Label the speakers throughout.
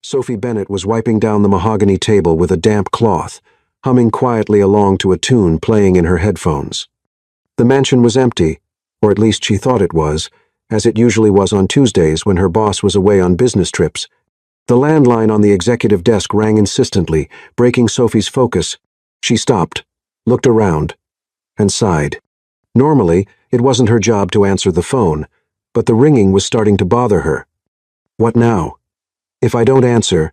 Speaker 1: Sophie Bennett was wiping down the mahogany table with a damp cloth, humming quietly along to a tune playing in her headphones. The mansion was empty, or at least she thought it was, as it usually was on Tuesdays when her boss was away on business trips. The landline on the executive desk rang insistently, breaking Sophie's focus. She stopped, looked around, and sighed. Normally, it wasn't her job to answer the phone, but the ringing was starting to bother her. What now? If I don't answer,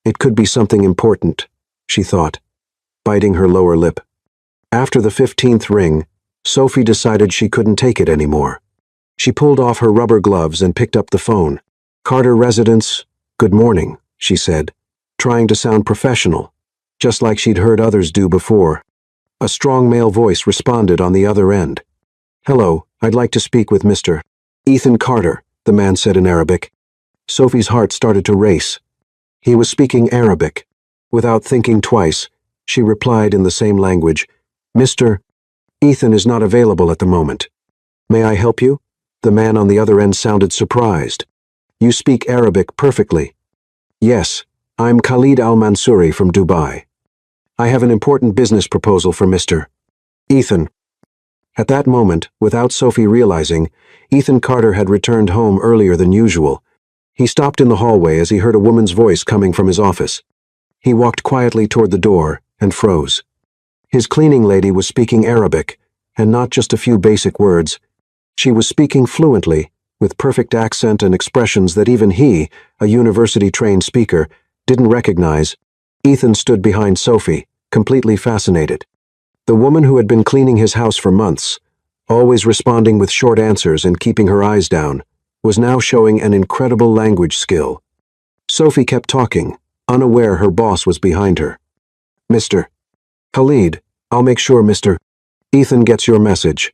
Speaker 1: it could be something important, she thought, biting her lower lip. After the 15th ring, Sophie decided she couldn't take it anymore. She pulled off her rubber gloves and picked up the phone. Carter Residence, good morning, she said, trying to sound professional, just like she'd heard others do before. A strong male voice responded on the other end. Hello, I'd like to speak with Mr. Ethan Carter, the man said in Arabic. Sophie's heart started to race. He was speaking Arabic. Without thinking twice, she replied in the same language, Mr. Ethan is not available at the moment. May I help you? The man on the other end sounded surprised. You speak Arabic perfectly. Yes, I'm Khalid Al-Mansouri from Dubai. I have an important business proposal for Mr. Ethan. At that moment, without Sophie realizing, Ethan Carter had returned home earlier than usual. He stopped in the hallway as he heard a woman's voice coming from his office. He walked quietly toward the door and froze. His cleaning lady was speaking Arabic, and not just a few basic words. She was speaking fluently, with perfect accent and expressions that even he, a university-trained speaker, didn't recognize. Ethan stood behind Sophie, completely fascinated. The woman who had been cleaning his house for months, always responding with short answers and keeping her eyes down, was now showing an incredible language skill. Sophie kept talking, unaware her boss was behind her. Mr. Khalid, I'll make sure Mr. Ethan gets your message.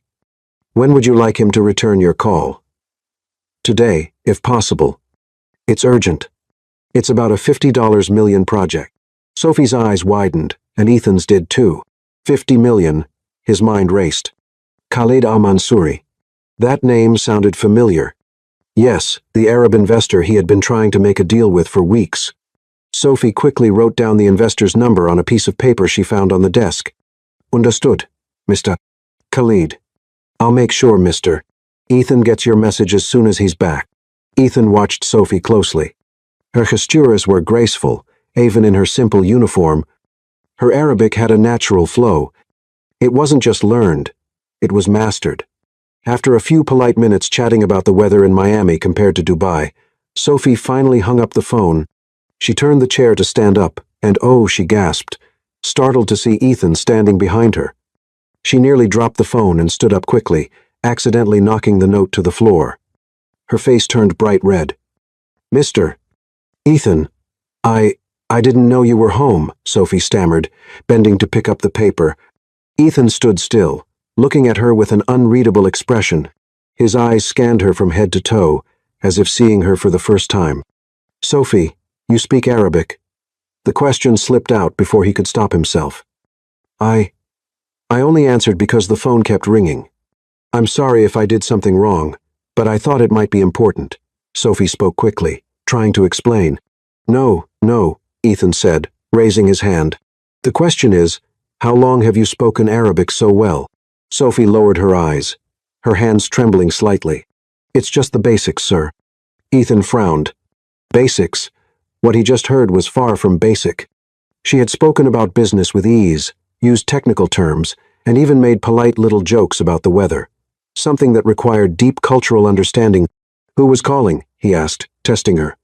Speaker 1: When would you like him to return your call? Today, if possible. It's urgent. It's about a $50 million project. Sophie's eyes widened, and Ethan's did too. 50 million, his mind raced. Khalid Al-Mansouri. That name sounded familiar. Yes, the Arab investor he had been trying to make a deal with for weeks. Sophie quickly wrote down the investor's number on a piece of paper she found on the desk. Understood, Mr. Khalid. I'll make sure, Mr. Ethan gets your message as soon as he's back. Ethan watched Sophie closely. Her gestures were graceful, even in her simple uniform. Her Arabic had a natural flow. It wasn't just learned, it was mastered. After a few polite minutes chatting about the weather in Miami compared to Dubai, Sophie finally hung up the phone. She turned the chair to stand up, and oh, she gasped, startled to see Ethan standing behind her. She nearly dropped the phone and stood up quickly, accidentally knocking the note to the floor. Her face turned bright red. Mr. Ethan, I didn't know you were home, Sophie stammered, bending to pick up the paper. Ethan stood still, looking at her with an unreadable expression. His eyes scanned her from head to toe, as if seeing her for the first time. Sophie, you speak Arabic. The question slipped out before he could stop himself. I only answered because the phone kept ringing. I'm sorry if I did something wrong, but I thought it might be important. Sophie spoke quickly, trying to explain. No, Ethan said, raising his hand. The question is, how long have you spoken Arabic so well? Sophie lowered her eyes, her hands trembling slightly. It's just the basics, sir. Ethan frowned. Basics? What he just heard was far from basic. She had spoken about business with ease, used technical terms, and even made polite little jokes about the weather. Something that required deep cultural understanding. Who was calling? He asked, testing her.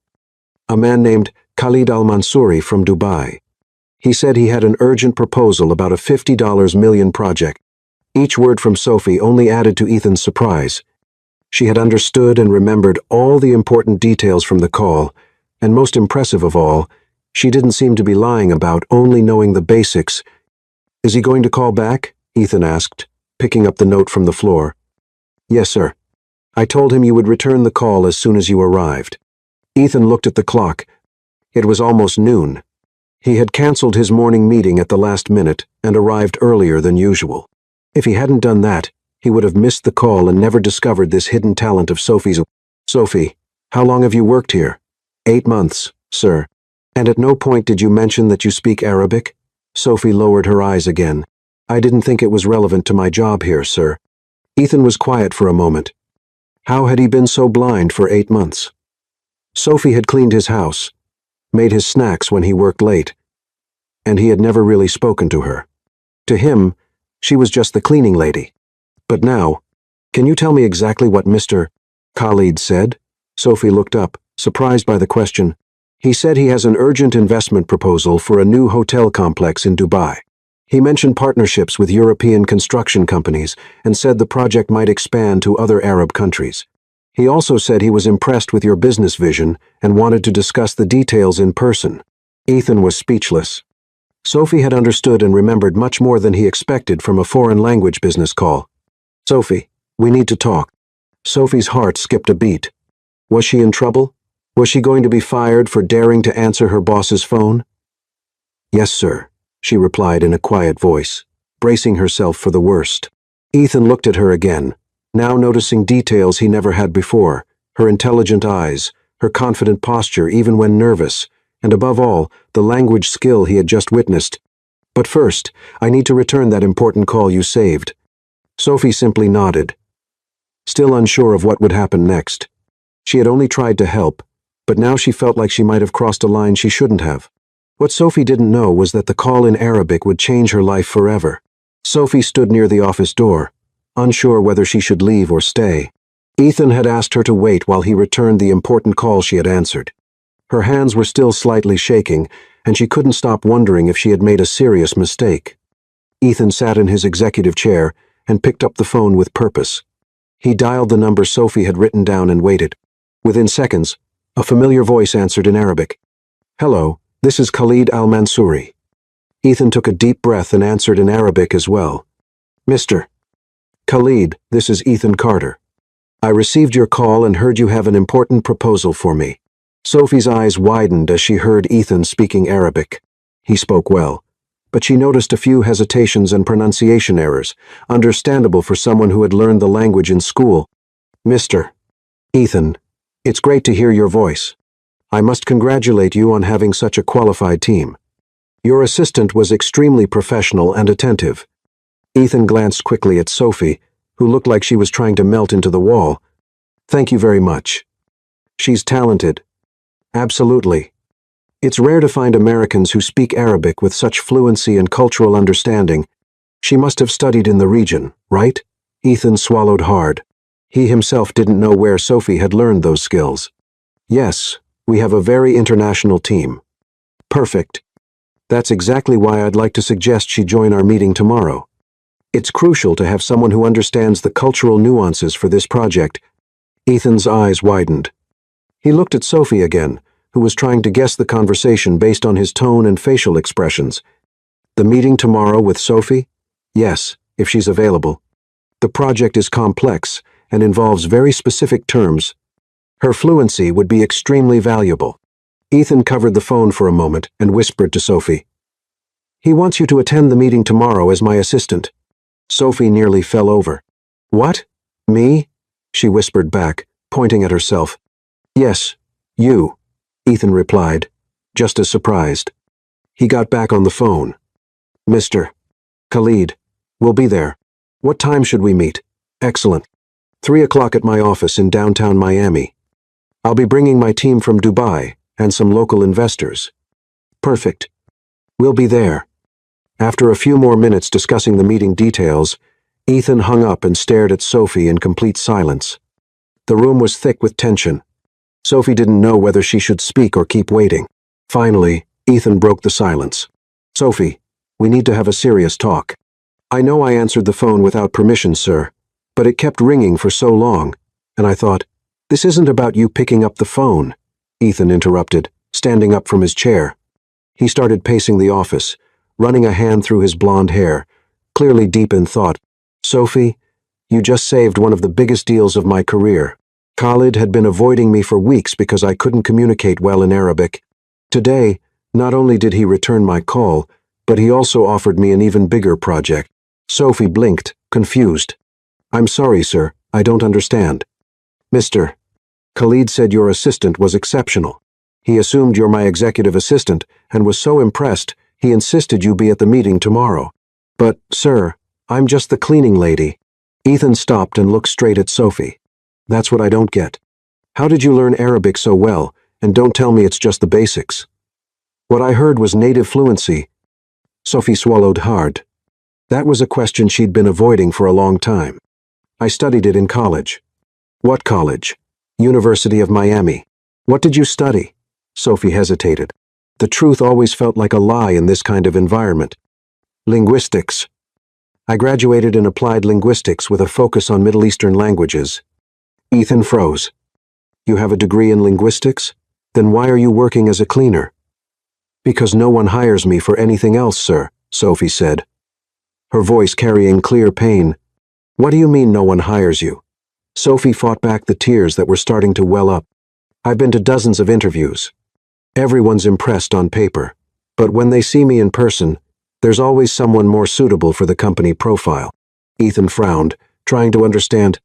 Speaker 1: A man named Khalid Al-Mansouri from Dubai. He said he had an urgent proposal about a $50 million project. Each word from Sophie only added to Ethan's surprise. She had understood and remembered all the important details from the call, and most impressive of all, she didn't seem to be lying about only knowing the basics. Is he going to call back? Ethan asked, picking up the note from the floor. Yes, sir. I told him you would return the call as soon as you arrived. Ethan looked at the clock. It was almost noon. He had canceled his morning meeting at the last minute and arrived earlier than usual. If he hadn't done that, he would have missed the call and never discovered this hidden talent of Sophie's. Sophie, how long have you worked here? 8 months, sir. And at no point did you mention that you speak Arabic? Sophie lowered her eyes again. I didn't think it was relevant to my job here, sir. Ethan was quiet for a moment. How had he been so blind for 8 months? Sophie had cleaned his house, made his snacks when he worked late, and he had never really spoken to her. To him, she was just the cleaning lady. But now, can you tell me exactly what Mr. Khalid said? Sophie looked up, surprised by the question. He said he has an urgent investment proposal for a new hotel complex in Dubai. He mentioned partnerships with European construction companies and said the project might expand to other Arab countries. He also said he was impressed with your business vision and wanted to discuss the details in person. Ethan was speechless. Sophie had understood and remembered much more than he expected from a foreign language business call. Sophie, we need to talk. Sophie's heart skipped a beat. Was she in trouble? Was she going to be fired for daring to answer her boss's phone? Yes, sir, she replied in a quiet voice, bracing herself for the worst. Ethan looked at her again, now noticing details he never had before, her intelligent eyes, her confident posture even when nervous, and above all, the language skill he had just witnessed. But first, I need to return that important call you saved. Sophie simply nodded, still unsure of what would happen next. She had only tried to help, but now she felt like she might have crossed a line she shouldn't have. What Sophie didn't know was that the call in Arabic would change her life forever. Sophie stood near the office door, unsure whether she should leave or stay. Ethan had asked her to wait while he returned the important call she had answered. Her hands were still slightly shaking, and she couldn't stop wondering if she had made a serious mistake. Ethan sat in his executive chair and picked up the phone with purpose. He dialed the number Sophie had written down and waited. Within seconds, a familiar voice answered in Arabic. Hello, this is Khalid Al-Mansouri. Ethan took a deep breath and answered in Arabic as well. Mr. Khalid, this is Ethan Carter. I received your call and heard you have an important proposal for me. Sophie's eyes widened as she heard Ethan speaking Arabic. He spoke well, but she noticed a few hesitations and pronunciation errors, understandable for someone who had learned the language in school. Mr. Ethan, it's great to hear your voice. I must congratulate you on having such a qualified team. Your assistant was extremely professional and attentive. Ethan glanced quickly at Sophie, who looked like she was trying to melt into the wall. Thank you very much. She's talented. Absolutely. It's rare to find Americans who speak Arabic with such fluency and cultural understanding. She must have studied in the region, right? Ethan swallowed hard. He himself didn't know where Sophie had learned those skills. Yes, we have a very international team. Perfect. That's exactly why I'd like to suggest she join our meeting tomorrow. It's crucial to have someone who understands the cultural nuances for this project. Ethan's eyes widened. He looked at Sophie again, who was trying to guess the conversation based on his tone and facial expressions. The meeting tomorrow with Sophie? Yes, if she's available. The project is complex and involves very specific terms. Her fluency would be extremely valuable. Ethan covered the phone for a moment and whispered to Sophie. He wants you to attend the meeting tomorrow as my assistant. Sophie nearly fell over. What? Me? She whispered back, pointing at herself. Yes, you, Ethan replied, just as surprised. He got back on the phone. Mr. Khalid, we'll be there. What time should we meet? Excellent. 3 o'clock at my office in downtown Miami. I'll be bringing my team from Dubai and some local investors. Perfect. We'll be there. After a few more minutes discussing the meeting details, Ethan hung up and stared at Sophie in complete silence. The room was thick with tension. Sophie didn't know whether she should speak or keep waiting. Finally, Ethan broke the silence. Sophie, we need to have a serious talk. I know I answered the phone without permission, sir, but it kept ringing for so long, and I thought, this isn't about you picking up the phone, Ethan interrupted, standing up from his chair. He started pacing the office, running a hand through his blonde hair, clearly deep in thought. Sophie, you just saved one of the biggest deals of my career. Khalid had been avoiding me for weeks because I couldn't communicate well in Arabic. Today, not only did he return my call, but he also offered me an even bigger project. Sophie blinked, confused. I'm sorry, sir, I don't understand. Mr. Khalid said your assistant was exceptional. He assumed you're my executive assistant and was so impressed he insisted you be at the meeting tomorrow. But, sir, I'm just the cleaning lady. Ethan stopped and looked straight at Sophie. That's what I don't get. How did you learn Arabic so well, and don't tell me it's just the basics? What I heard was native fluency. Sophie swallowed hard. That was a question she'd been avoiding for a long time. I studied it in college. What college? University of Miami. What did you study? Sophie hesitated. The truth always felt like a lie in this kind of environment. Linguistics. I graduated in applied linguistics with a focus on Middle Eastern languages. Ethan froze. You have a degree in linguistics? Then why are you working as a cleaner? Because no one hires me for anything else, sir, Sophie said, her voice carrying clear pain. What do you mean no one hires you? Sophie fought back the tears that were starting to well up. I've been to dozens of interviews. Everyone's impressed on paper, but when they see me in person, there's always someone more suitable for the company profile. Ethan frowned, trying to understand.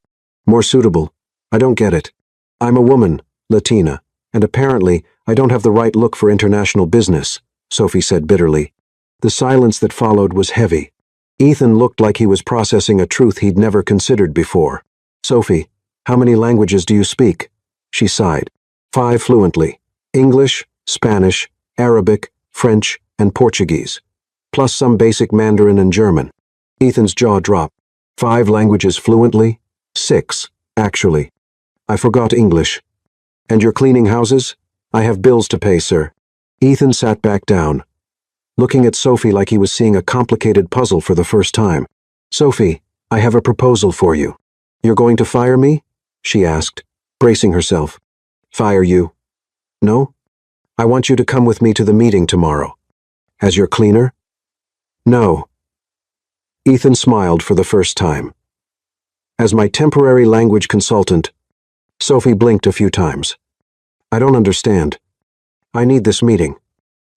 Speaker 1: More suitable? I don't get it. I'm a woman, Latina, and apparently I don't have the right look for international business, Sophie said bitterly. The silence that followed was heavy. Ethan looked like he was processing a truth he'd never considered before. Sophie, how many languages do you speak? She sighed. 5 fluently. English, Spanish, Arabic, French, and Portuguese. Plus some basic Mandarin and German. Ethan's jaw dropped. 5 languages fluently? 6, actually. I forgot English. And you're cleaning houses? I have bills to pay, sir. Ethan sat back down, looking at Sophie like he was seeing a complicated puzzle for the first time. Sophie, I have a proposal for you. You're going to fire me? She asked, bracing herself. Fire you? No? I want you to come with me to the meeting tomorrow. As your cleaner? No. Ethan smiled for the first time. As my temporary language consultant. Sophie blinked a few times. I don't understand. I need this meeting.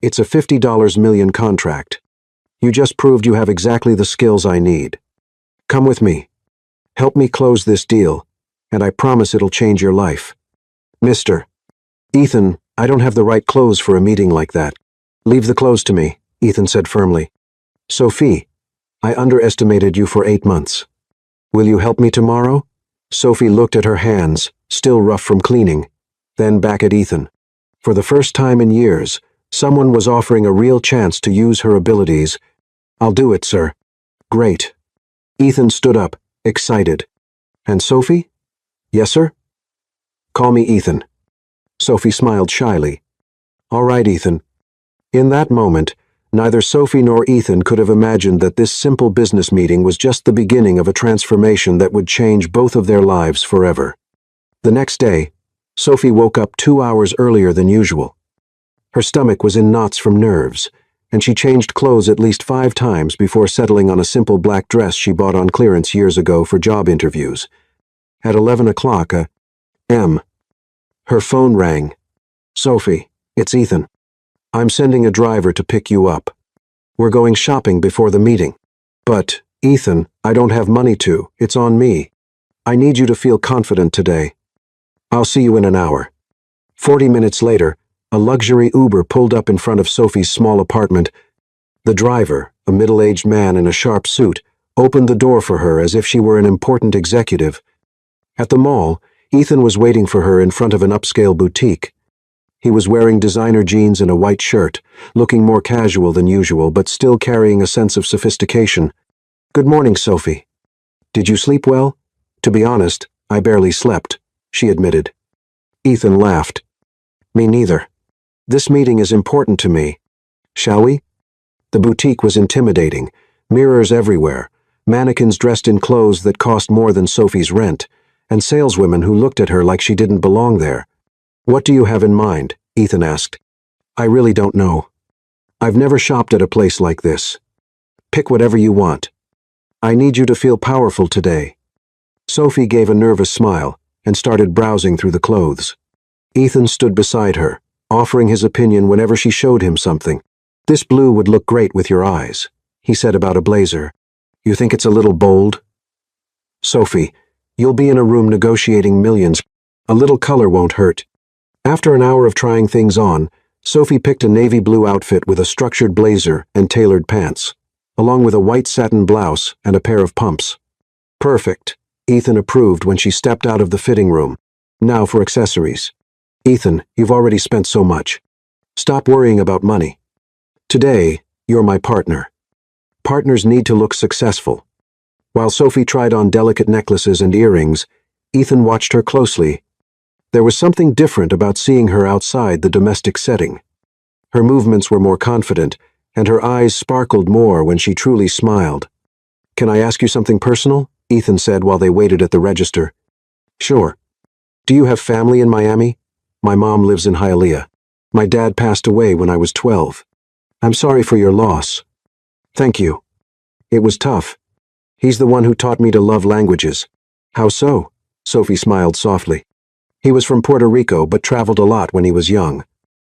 Speaker 1: It's a $50 million contract. You just proved you have exactly the skills I need. Come with me. Help me close this deal, and I promise it'll change your life. Mister. Ethan, I don't have the right clothes for a meeting like that. Leave the clothes to me, Ethan said firmly. Sophie, I underestimated you for 8 months. Will you help me tomorrow? Sophie looked at her hands, still rough from cleaning, then back at Ethan. For the first time in years, someone was offering a real chance to use her abilities. I'll do it, sir. Great. Ethan stood up, excited. And Sophie? Yes, sir? Call me Ethan. Sophie smiled shyly. All right, Ethan. In that moment, neither Sophie nor Ethan could have imagined that this simple business meeting was just the beginning of a transformation that would change both of their lives forever. The next day, Sophie woke up 2 hours earlier than usual. Her stomach was in knots from nerves, and she changed clothes at least 5 times before settling on a simple black dress she bought on clearance years ago for job interviews. At 11 o'clock, her phone rang. Sophie, it's Ethan. I'm sending a driver to pick you up. We're going shopping before the meeting. But, Ethan, I don't have money to. It's on me. I need you to feel confident today. I'll see you in an hour. 40 minutes later, a luxury Uber pulled up in front of Sophie's small apartment. The driver, a middle-aged man in a sharp suit, opened the door for her as if she were an important executive. At the mall, Ethan was waiting for her in front of an upscale boutique. He was wearing designer jeans and a white shirt, looking more casual than usual but still carrying a sense of sophistication. Good morning, Sophie. Did you sleep well? To be honest, I barely slept, she admitted. Ethan laughed. Me neither. This meeting is important to me. Shall we? The boutique was intimidating, mirrors everywhere, mannequins dressed in clothes that cost more than Sophie's rent, and saleswomen who looked at her like she didn't belong there. What do you have in mind? Ethan asked. I really don't know. I've never shopped at a place like this. Pick whatever you want. I need you to feel powerful today. Sophie gave a nervous smile and started browsing through the clothes. Ethan stood beside her, offering his opinion whenever she showed him something. This blue would look great with your eyes, he said about a blazer. You think it's a little bold? Sophie, you'll be in a room negotiating millions. A little color won't hurt. After an hour of trying things on, Sophie picked a navy blue outfit with a structured blazer and tailored pants, along with a white satin blouse and a pair of pumps. Perfect, Ethan approved when she stepped out of the fitting room. Now for accessories. Ethan, you've already spent so much. Stop worrying about money. Today, you're my partner. Partners need to look successful. While Sophie tried on delicate necklaces and earrings, Ethan watched her closely. There was something different about seeing her outside the domestic setting. Her movements were more confident, and her eyes sparkled more when she truly smiled. "Can I ask you something personal?" Ethan said while they waited at the register. "Sure. Do you have family in Miami? My mom lives in Hialeah. My dad passed away when I was 12. I'm sorry for your loss." "Thank you. It was tough. He's the one who taught me to love languages." "How so?" Sophie smiled softly. "He was from Puerto Rico but traveled a lot when he was young.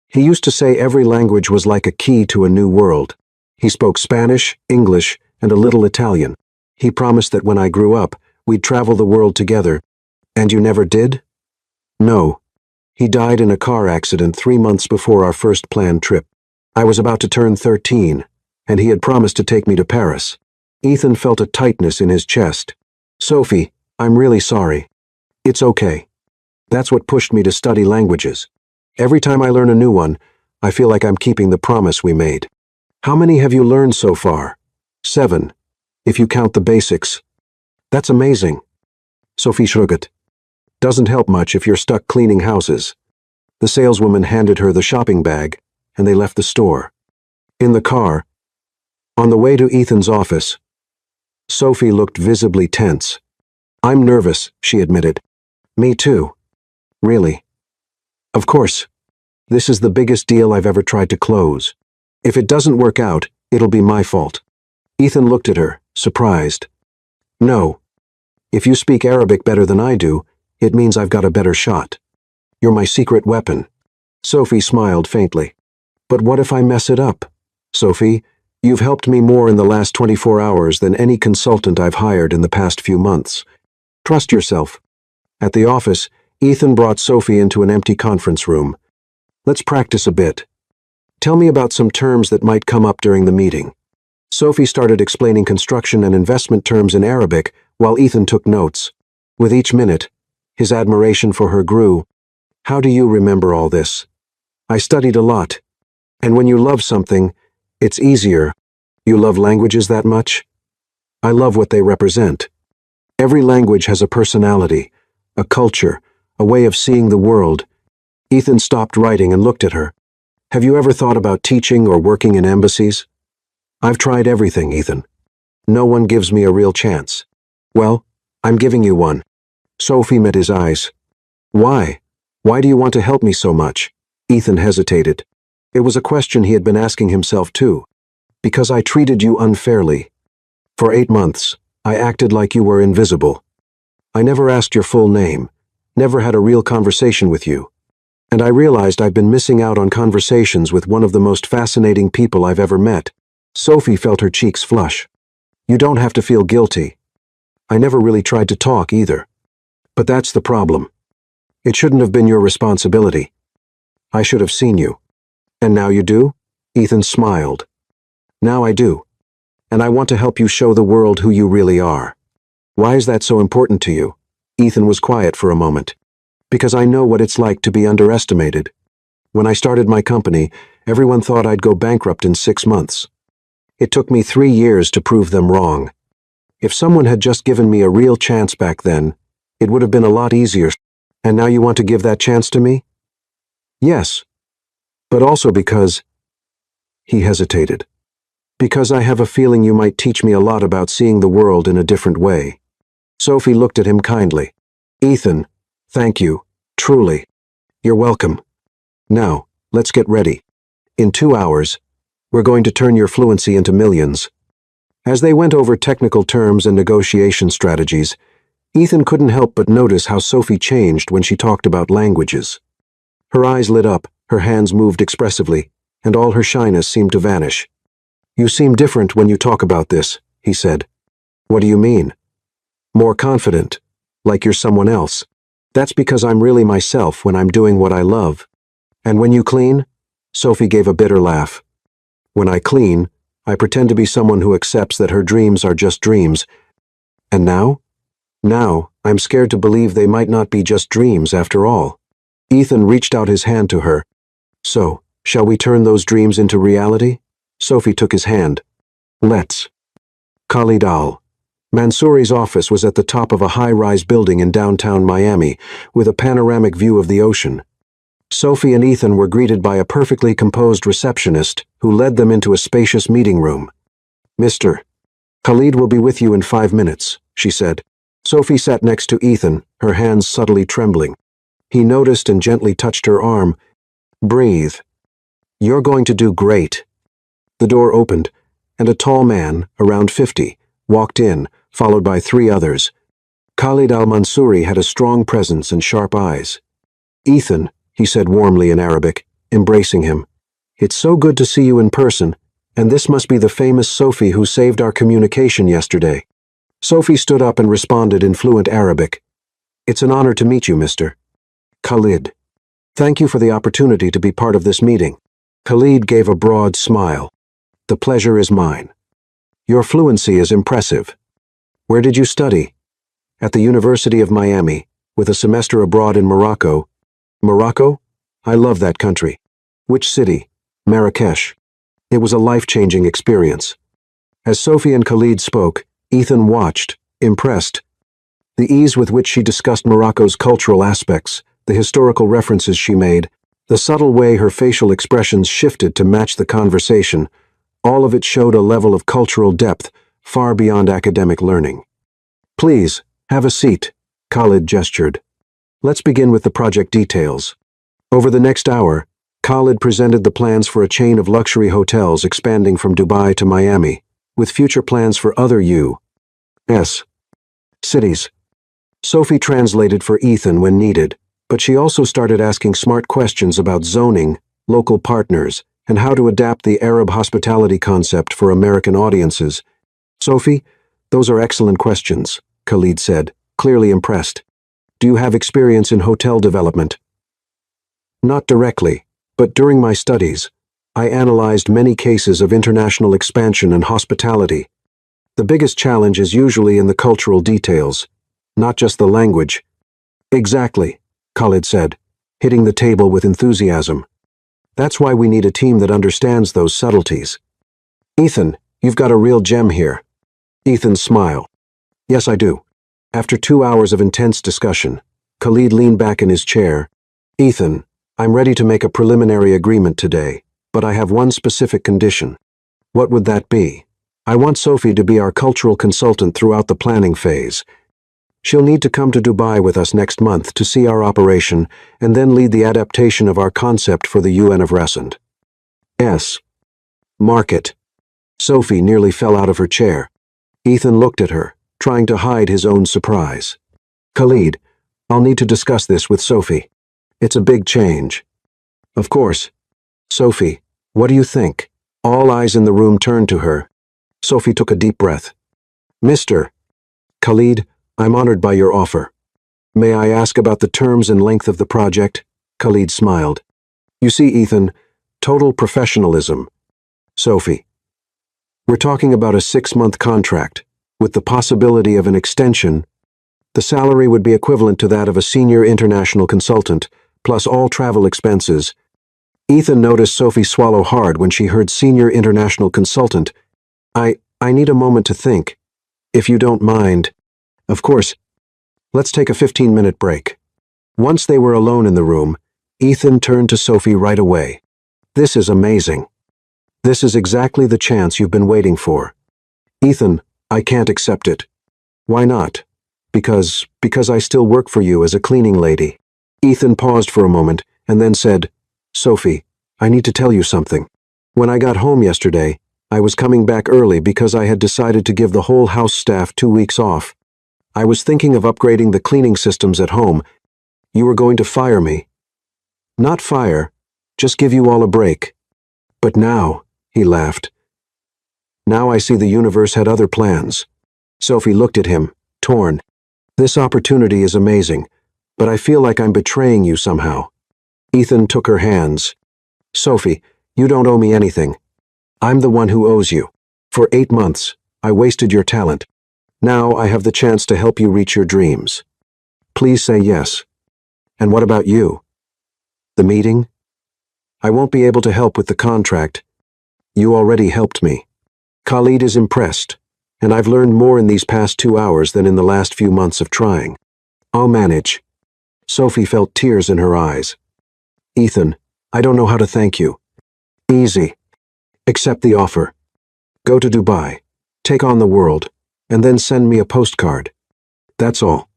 Speaker 1: He used to say every language was like a key to a new world. He spoke Spanish, English, and a little Italian. He promised that when I grew up, we'd travel the world together. And you never did?" "No. He died in a car accident 3 months before our first planned trip. I was about to turn 13, and he had promised to take me to Paris." Ethan felt a tightness in his chest. "Sophie, I'm really sorry." "It's okay. That's what pushed me to study languages. Every time I learn a new one, I feel like I'm keeping the promise we made." "How many have you learned so far?" 7, if you count the basics." "That's amazing." Sophie shrugged. "Doesn't help much if you're stuck cleaning houses." The saleswoman handed her the shopping bag, and they left the store. In the car, on the way to Ethan's office, Sophie looked visibly tense. "I'm nervous," she admitted. "Me too." "Really?" "Of course. This is the biggest deal I've ever tried to close. If it doesn't work out, it'll be my fault." Ethan looked at her, surprised. "No. If you speak Arabic better than I do, it means I've got a better shot. You're my secret weapon." Sophie smiled faintly. "But what if I mess it up? Sophie, you've helped me more in the last 24 hours than any consultant I've hired in the past few months. Trust yourself." At the office, Ethan brought Sophie into an empty conference room. "Let's practice a bit. Tell me about some terms that might come up during the meeting." Sophie started explaining construction and investment terms in Arabic while Ethan took notes. With each minute, his admiration for her grew. "How do you remember all this?" "I studied a lot. And when you love something, it's easier." "You love languages that much?" "I love what they represent. Every language has a personality, a culture, a way of seeing the world." Ethan stopped writing and looked at her. "Have you ever thought about teaching or working in embassies?" "I've tried everything, Ethan. No one gives me a real chance." "Well, I'm giving you one." Sophie met his eyes. "Why? Why do you want to help me so much?" Ethan hesitated. It was a question he had been asking himself too. "Because I treated you unfairly. For 8 months, I acted like you were invisible. I never asked your full name, never had a real conversation with you. And I realized I've been missing out on conversations with one of the most fascinating people I've ever met." Sophie felt her cheeks flush. "You don't have to feel guilty. I never really tried to talk either. But that's the problem. It shouldn't have been your responsibility. I should have seen you." "And now you do?" Ethan smiled. "Now I do. And I want to help you show the world who you really are." "Why is that so important to you?" Ethan was quiet for a moment. "Because I know what it's like to be underestimated. When I started my company, everyone thought I'd go bankrupt in 6 months. It took me 3 years to prove them wrong. If someone had just given me a real chance back then, it would have been a lot easier." "And now you want to give that chance to me?" "Yes. But also because—" He hesitated. "Because I have a feeling you might teach me a lot about seeing the world in a different way." Sophie looked at him kindly. "Ethan, thank you, truly. You're welcome. Now, let's get ready. In 2 hours, we're going to turn your fluency into millions." As they went over technical terms and negotiation strategies, Ethan couldn't help but notice how Sophie changed when she talked about languages. Her eyes lit up, her hands moved expressively, and all her shyness seemed to vanish. "You seem different when you talk about this," he said. "What do you mean?" "More confident, like you're someone else." That's because I'm really myself when I'm doing what I love. And when you clean? Sophie gave a bitter laugh. When I clean, I pretend to be someone who accepts that her dreams are just dreams. And now? Now, I'm scared to believe they might not be just dreams after all. Ethan reached out his hand to her. So, shall we turn those dreams into reality? Sophie took his hand. Let's. Khalid Al. Mansouri's office was at the top of a high-rise building in downtown Miami, with a panoramic view of the ocean. Sophie and Ethan were greeted by a perfectly composed receptionist who led them into a spacious meeting room. Mr. Khalid will be with you in 5 minutes, she said. Sophie sat next to Ethan, her hands subtly trembling. He noticed and gently touched her arm. Breathe. You're going to do great. The door opened, and a tall man, around 50, walked in, followed by 3 others. Khalid al-Mansouri had a strong presence and sharp eyes. Ethan, he said warmly in Arabic, embracing him. It's so good to see you in person, and this must be the famous Sophie who saved our communication yesterday. Sophie stood up and responded in fluent Arabic. It's an honor to meet you, Mr. Khalid. Thank you for the opportunity to be part of this meeting. Khalid gave a broad smile. The pleasure is mine. Your fluency is impressive. Where did you study? At the University of Miami, with a semester abroad in Morocco. Morocco? I love that country. Which city? Marrakesh. It was a life-changing experience. As Sophie and Khalid spoke, Ethan watched, impressed. The ease with which she discussed Morocco's cultural aspects, the historical references she made, the subtle way her facial expressions shifted to match the conversation, all of it showed a level of cultural depth far beyond academic learning. Please, have a seat, Khalid gestured. Let's begin with the project details. Over the next hour, Khalid presented the plans for a chain of luxury hotels expanding from Dubai to Miami, with future plans for other U.S. cities. Sophie translated for Ethan when needed, but she also started asking smart questions about zoning, local partners, and how to adapt the Arab hospitality concept for American audiences. Sophie, those are excellent questions, Khalid said, clearly impressed. Do you have experience in hotel development? Not directly, but during my studies, I analyzed many cases of international expansion and hospitality. The biggest challenge is usually in the cultural details, not just the language. Exactly, Khalid said, hitting the table with enthusiasm. That's why we need a team that understands those subtleties. Ethan, you've got a real gem here. Ethan smiled. Yes, I do. After 2 hours of intense discussion, Khalid leaned back in his chair. Ethan, I'm ready to make a preliminary agreement today, but I have one specific condition. What would that be? I want Sophie to be our cultural consultant throughout the planning phase. She'll need to come to Dubai with us next month to see our operation and then lead the adaptation of our concept for the UN of Resend. S. Market. Sophie nearly fell out of her chair. Ethan looked at her, trying to hide his own surprise. Khalid, I'll need to discuss this with Sophie. It's a big change. Of course. Sophie, what do you think? All eyes in the room turned to her. Sophie took a deep breath. Mr. Khalid, I'm honored by your offer. May I ask about the terms and length of the project? Khalid smiled. You see, Ethan, total professionalism. Sophie. We're talking about a 6-month contract, with the possibility of an extension. The salary would be equivalent to that of a senior international consultant, plus all travel expenses. Ethan noticed Sophie swallow hard when she heard senior international consultant. I need a moment to think. If you don't mind. Of course. Let's take a 15-minute break. Once they were alone in the room, Ethan turned to Sophie right away. This is amazing. This is exactly the chance you've been waiting for. Ethan, I can't accept it. Why not? Because I still work for you as a cleaning lady. Ethan paused for a moment and then said, Sophie, I need to tell you something. When I got home yesterday, I was coming back early because I had decided to give the whole house staff 2 weeks off. I was thinking of upgrading the cleaning systems at home. You were going to fire me. Not fire, just give you all a break. But now, he laughed. Now I see the universe had other plans. Sophie looked at him, torn. This opportunity is amazing, but I feel like I'm betraying you somehow." Ethan took her hands. "Sophie, you don't owe me anything. I'm the one who owes you. For 8 months, I wasted your talent. Now I have the chance to help you reach your dreams. Please say yes. And what about you? The meeting? I won't be able to help with the contract. You already helped me. Khalid is impressed, and I've learned more in these past 2 hours than in the last few months of trying. I'll manage." Sophie felt tears in her eyes. "Ethan, I don't know how to thank you." "Easy. Accept the offer. Go to Dubai, take on the world, and then send me a postcard. That's all."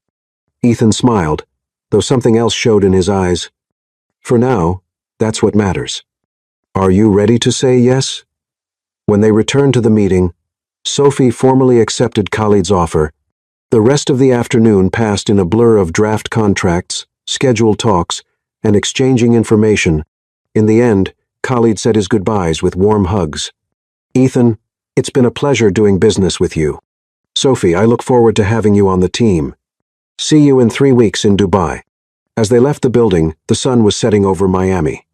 Speaker 1: Ethan smiled, though something else showed in his eyes. "For now, that's what matters. Are you ready to say yes?" When they returned to the meeting, Sophie formally accepted Khalid's offer. The rest of the afternoon passed in a blur of draft contracts, scheduled talks, and exchanging information. In the end, Khalid said his goodbyes with warm hugs. "Ethan, it's been a pleasure doing business with you. Sophie, I look forward to having you on the team. See you in 3 weeks in Dubai." As they left the building, the sun was setting over Miami.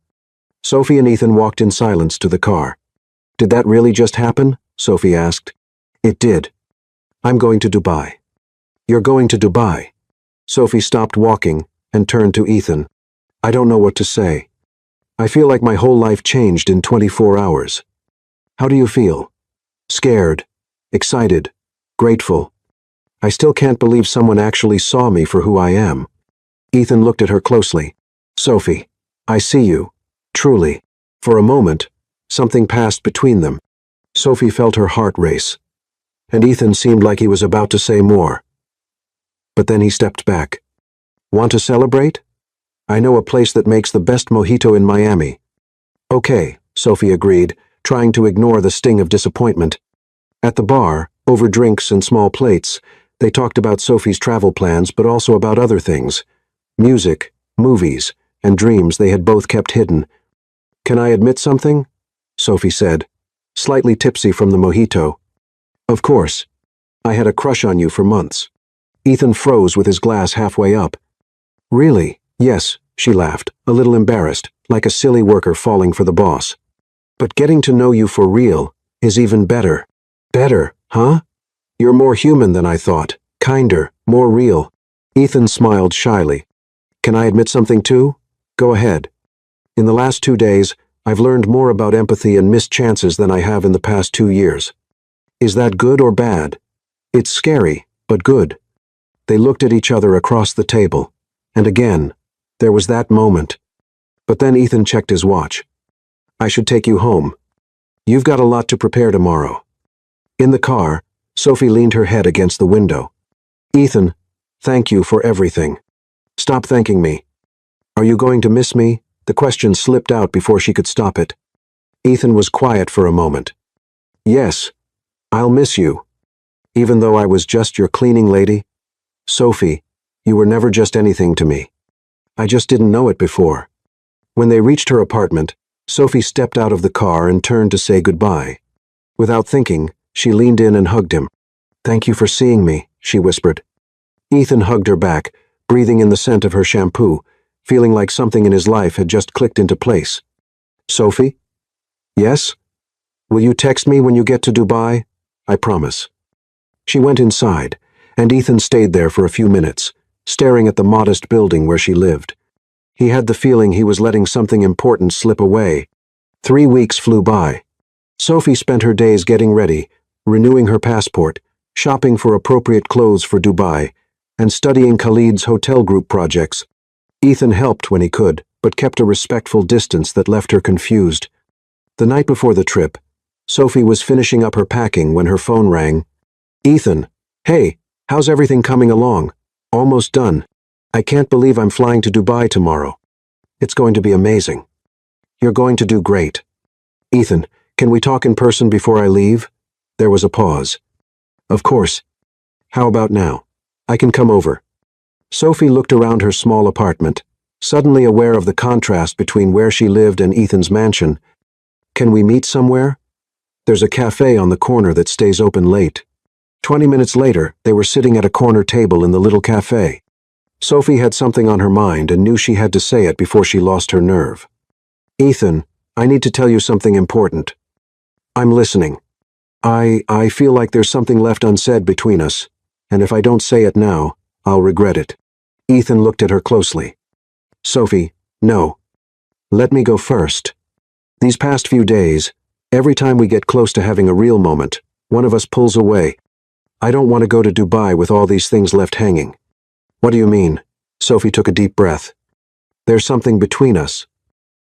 Speaker 1: Sophie and Ethan walked in silence to the car. "Did that really just happen?" Sophie asked. "It did. I'm going to Dubai." "You're going to Dubai?" Sophie stopped walking and turned to Ethan. "I don't know what to say. I feel like my whole life changed in 24 hours. How do you feel?" "Scared, excited, grateful. I still can't believe someone actually saw me for who I am." Ethan looked at her closely. "Sophie, I see you. Truly." For a moment, something passed between them. Sophie felt her heart race, and Ethan seemed like he was about to say more. But then he stepped back. "Want to celebrate? I know a place that makes the best mojito in Miami." "Okay," Sophie agreed, trying to ignore the sting of disappointment. At the bar, over drinks and small plates, they talked about Sophie's travel plans but also about other things. Music, movies, and dreams they had both kept hidden. "Can I admit something?" Sophie said, slightly tipsy from the mojito. "Of course. I had a crush on you for months." Ethan froze with his glass halfway up. "Really?" "Yes," she laughed, a little embarrassed, like a silly worker falling for the boss. "But getting to know you for real is even better." "Better, huh? You're more human than I thought. Kinder, more real." Ethan smiled shyly. "Can I admit something too?" "Go ahead." "In the last 2 days, I've learned more about empathy and missed chances than I have in the past 2 years. Is that good or bad?" "It's scary, but good." They looked at each other across the table, and again, there was that moment. But then Ethan checked his watch. "I should take you home. You've got a lot to prepare tomorrow." In the car, Sophie leaned her head against the window. "Ethan, thank you for everything." "Stop thanking me." "Are you going to miss me?" The question slipped out before she could stop it. Ethan was quiet for a moment. "Yes, I'll miss you. Even though I was just your cleaning lady. Sophie, you were never just anything to me. I just didn't know it before." When they reached her apartment, Sophie stepped out of the car and turned to say goodbye. Without thinking, she leaned in and hugged him. "Thank you for seeing me," she whispered. Ethan hugged her back, breathing in the scent of her shampoo, feeling like something in his life had just clicked into place. "Sophie?" "Yes? Will you text me when you get to Dubai?" "I promise." She went inside, and Ethan stayed there for a few minutes, staring at the modest building where she lived. He had the feeling he was letting something important slip away. 3 weeks flew by. Sophie spent her days getting ready, renewing her passport, shopping for appropriate clothes for Dubai, and studying Khalid's hotel group projects. Ethan helped when he could, but kept a respectful distance that left her confused. The night before the trip, Sophie was finishing up her packing when her phone rang. "Ethan, hey, how's everything coming along?" "Almost done. I can't believe I'm flying to Dubai tomorrow. It's going to be amazing." "You're going to do great." "Ethan, can we talk in person before I leave?" There was a pause. "Of course. How about now? I can come over." Sophie looked around her small apartment, suddenly aware of the contrast between where she lived and Ethan's mansion. "Can we meet somewhere? There's a cafe on the corner that stays open late." 20 minutes later, they were sitting at a corner table in the little cafe. Sophie had something on her mind and knew she had to say it before she lost her nerve. Ethan, I need to tell you something important. I'm listening. I feel like there's something left unsaid between us, and if I don't say it now, I'll regret it. Ethan looked at her closely. Sophie, no. Let me go first. These past few days, every time we get close to having a real moment, one of us pulls away. I don't want to go to Dubai with all these things left hanging. What do you mean? Sophie took a deep breath. There's something between us.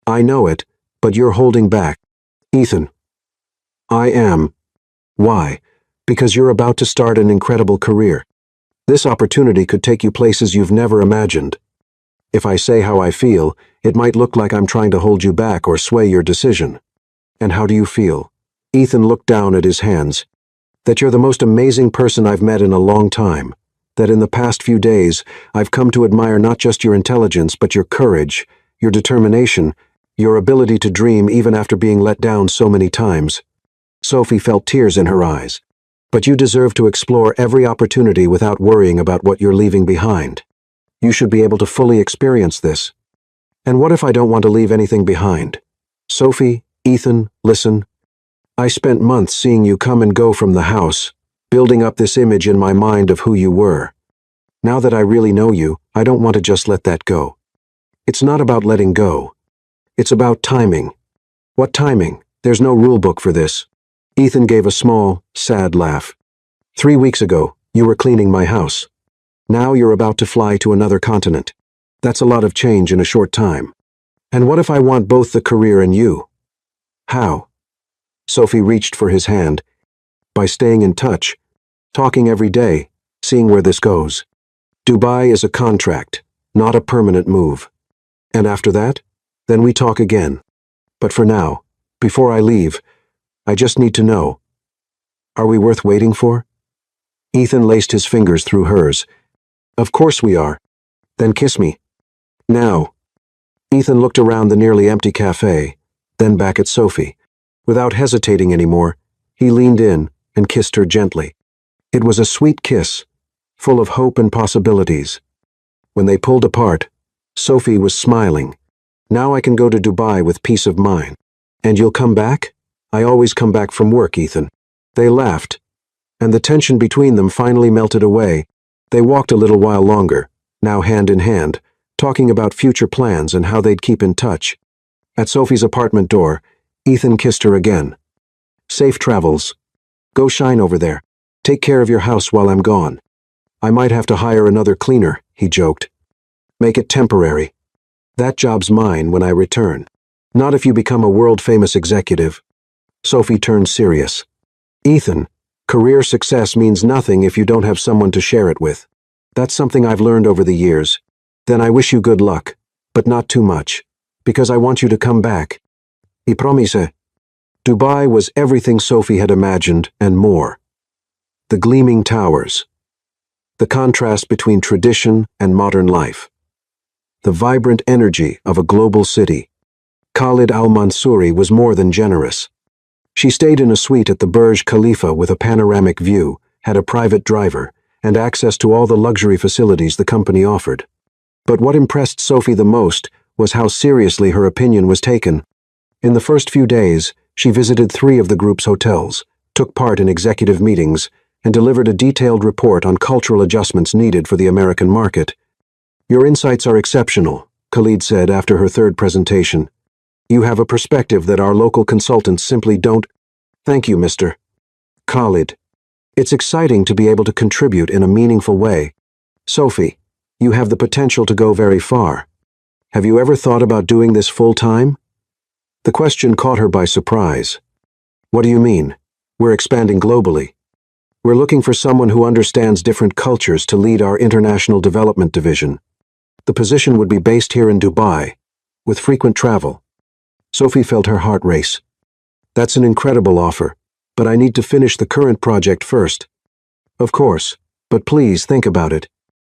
Speaker 1: I know it, but you're holding back. Ethan. I am. Why? Because you're about to start an incredible career. This opportunity could take you places you've never imagined. If I say how I feel, it might look like I'm trying to hold you back or sway your decision. And how do you feel? Ethan looked down at his hands. That you're the most amazing person I've met in a long time. That in the past few days, I've come to admire not just your intelligence, but your courage, your determination, your ability to dream even after being let down so many times. Sophie felt tears in her eyes. But you deserve to explore every opportunity without worrying about what you're leaving behind. You should be able to fully experience this. And what if I don't want to leave anything behind? Sophie, Ethan, listen. I spent months seeing you come and go from the house, building up this image in my mind of who you were. Now that I really know you, I don't want to just let that go. It's not about letting go. It's about timing. What timing? There's no rule book for this. Ethan gave a small, sad laugh. 3 weeks ago, you were cleaning my house. Now you're about to fly to another continent. That's a lot of change in a short time. And what if I want both the career and you? How? Sophie reached for his hand. By staying in touch, talking every day, seeing where this goes. Dubai is a contract, not a permanent move. And after that, then we talk again. But for now, before I leave, I just need to know. Are we worth waiting for? Ethan laced his fingers through hers. Of course we are. Then kiss me. Now. Ethan looked around the nearly empty cafe, then back at Sophie. Without hesitating anymore, he leaned in and kissed her gently. It was a sweet kiss, full of hope and possibilities. When they pulled apart, Sophie was smiling. Now I can go to Dubai with peace of mind. And you'll come back? I always come back from work, Ethan. They laughed, and the tension between them finally melted away. They walked a little while longer, now hand in hand, talking about future plans and how they'd keep in touch. At Sophie's apartment door, Ethan kissed her again. Safe travels. Go shine over there. Take care of your house while I'm gone. I might have to hire another cleaner, he joked. Make it temporary. That job's mine when I return. Not if you become a world-famous executive. Sophie turned serious. Ethan, career success means nothing if you don't have someone to share it with. That's something I've learned over the years. Then I wish you good luck, but not too much, because I want you to come back. I promise. Dubai was everything Sophie had imagined and more. The gleaming towers. The contrast between tradition and modern life. The vibrant energy of a global city. Khalid al-Mansouri was more than generous. She stayed in a suite at the Burj Khalifa with a panoramic view, had a private driver, and access to all the luxury facilities the company offered. But what impressed Sophie the most was how seriously her opinion was taken. In the first few days, she visited 3 of the group's hotels, took part in executive meetings, and delivered a detailed report on cultural adjustments needed for the American market. Your insights are exceptional, Khalid said after her 3rd presentation. You have a perspective that our local consultants simply don't. Thank you, Mr. Khalid. It's exciting to be able to contribute in a meaningful way. Sophie, you have the potential to go very far. Have you ever thought about doing this full-time? The question caught her by surprise. What do you mean? We're expanding globally. We're looking for someone who understands different cultures to lead our international development division. The position would be based here in Dubai, with frequent travel. Sophie felt her heart race. That's an incredible offer, but I need to finish the current project first. Of course, but please think about it.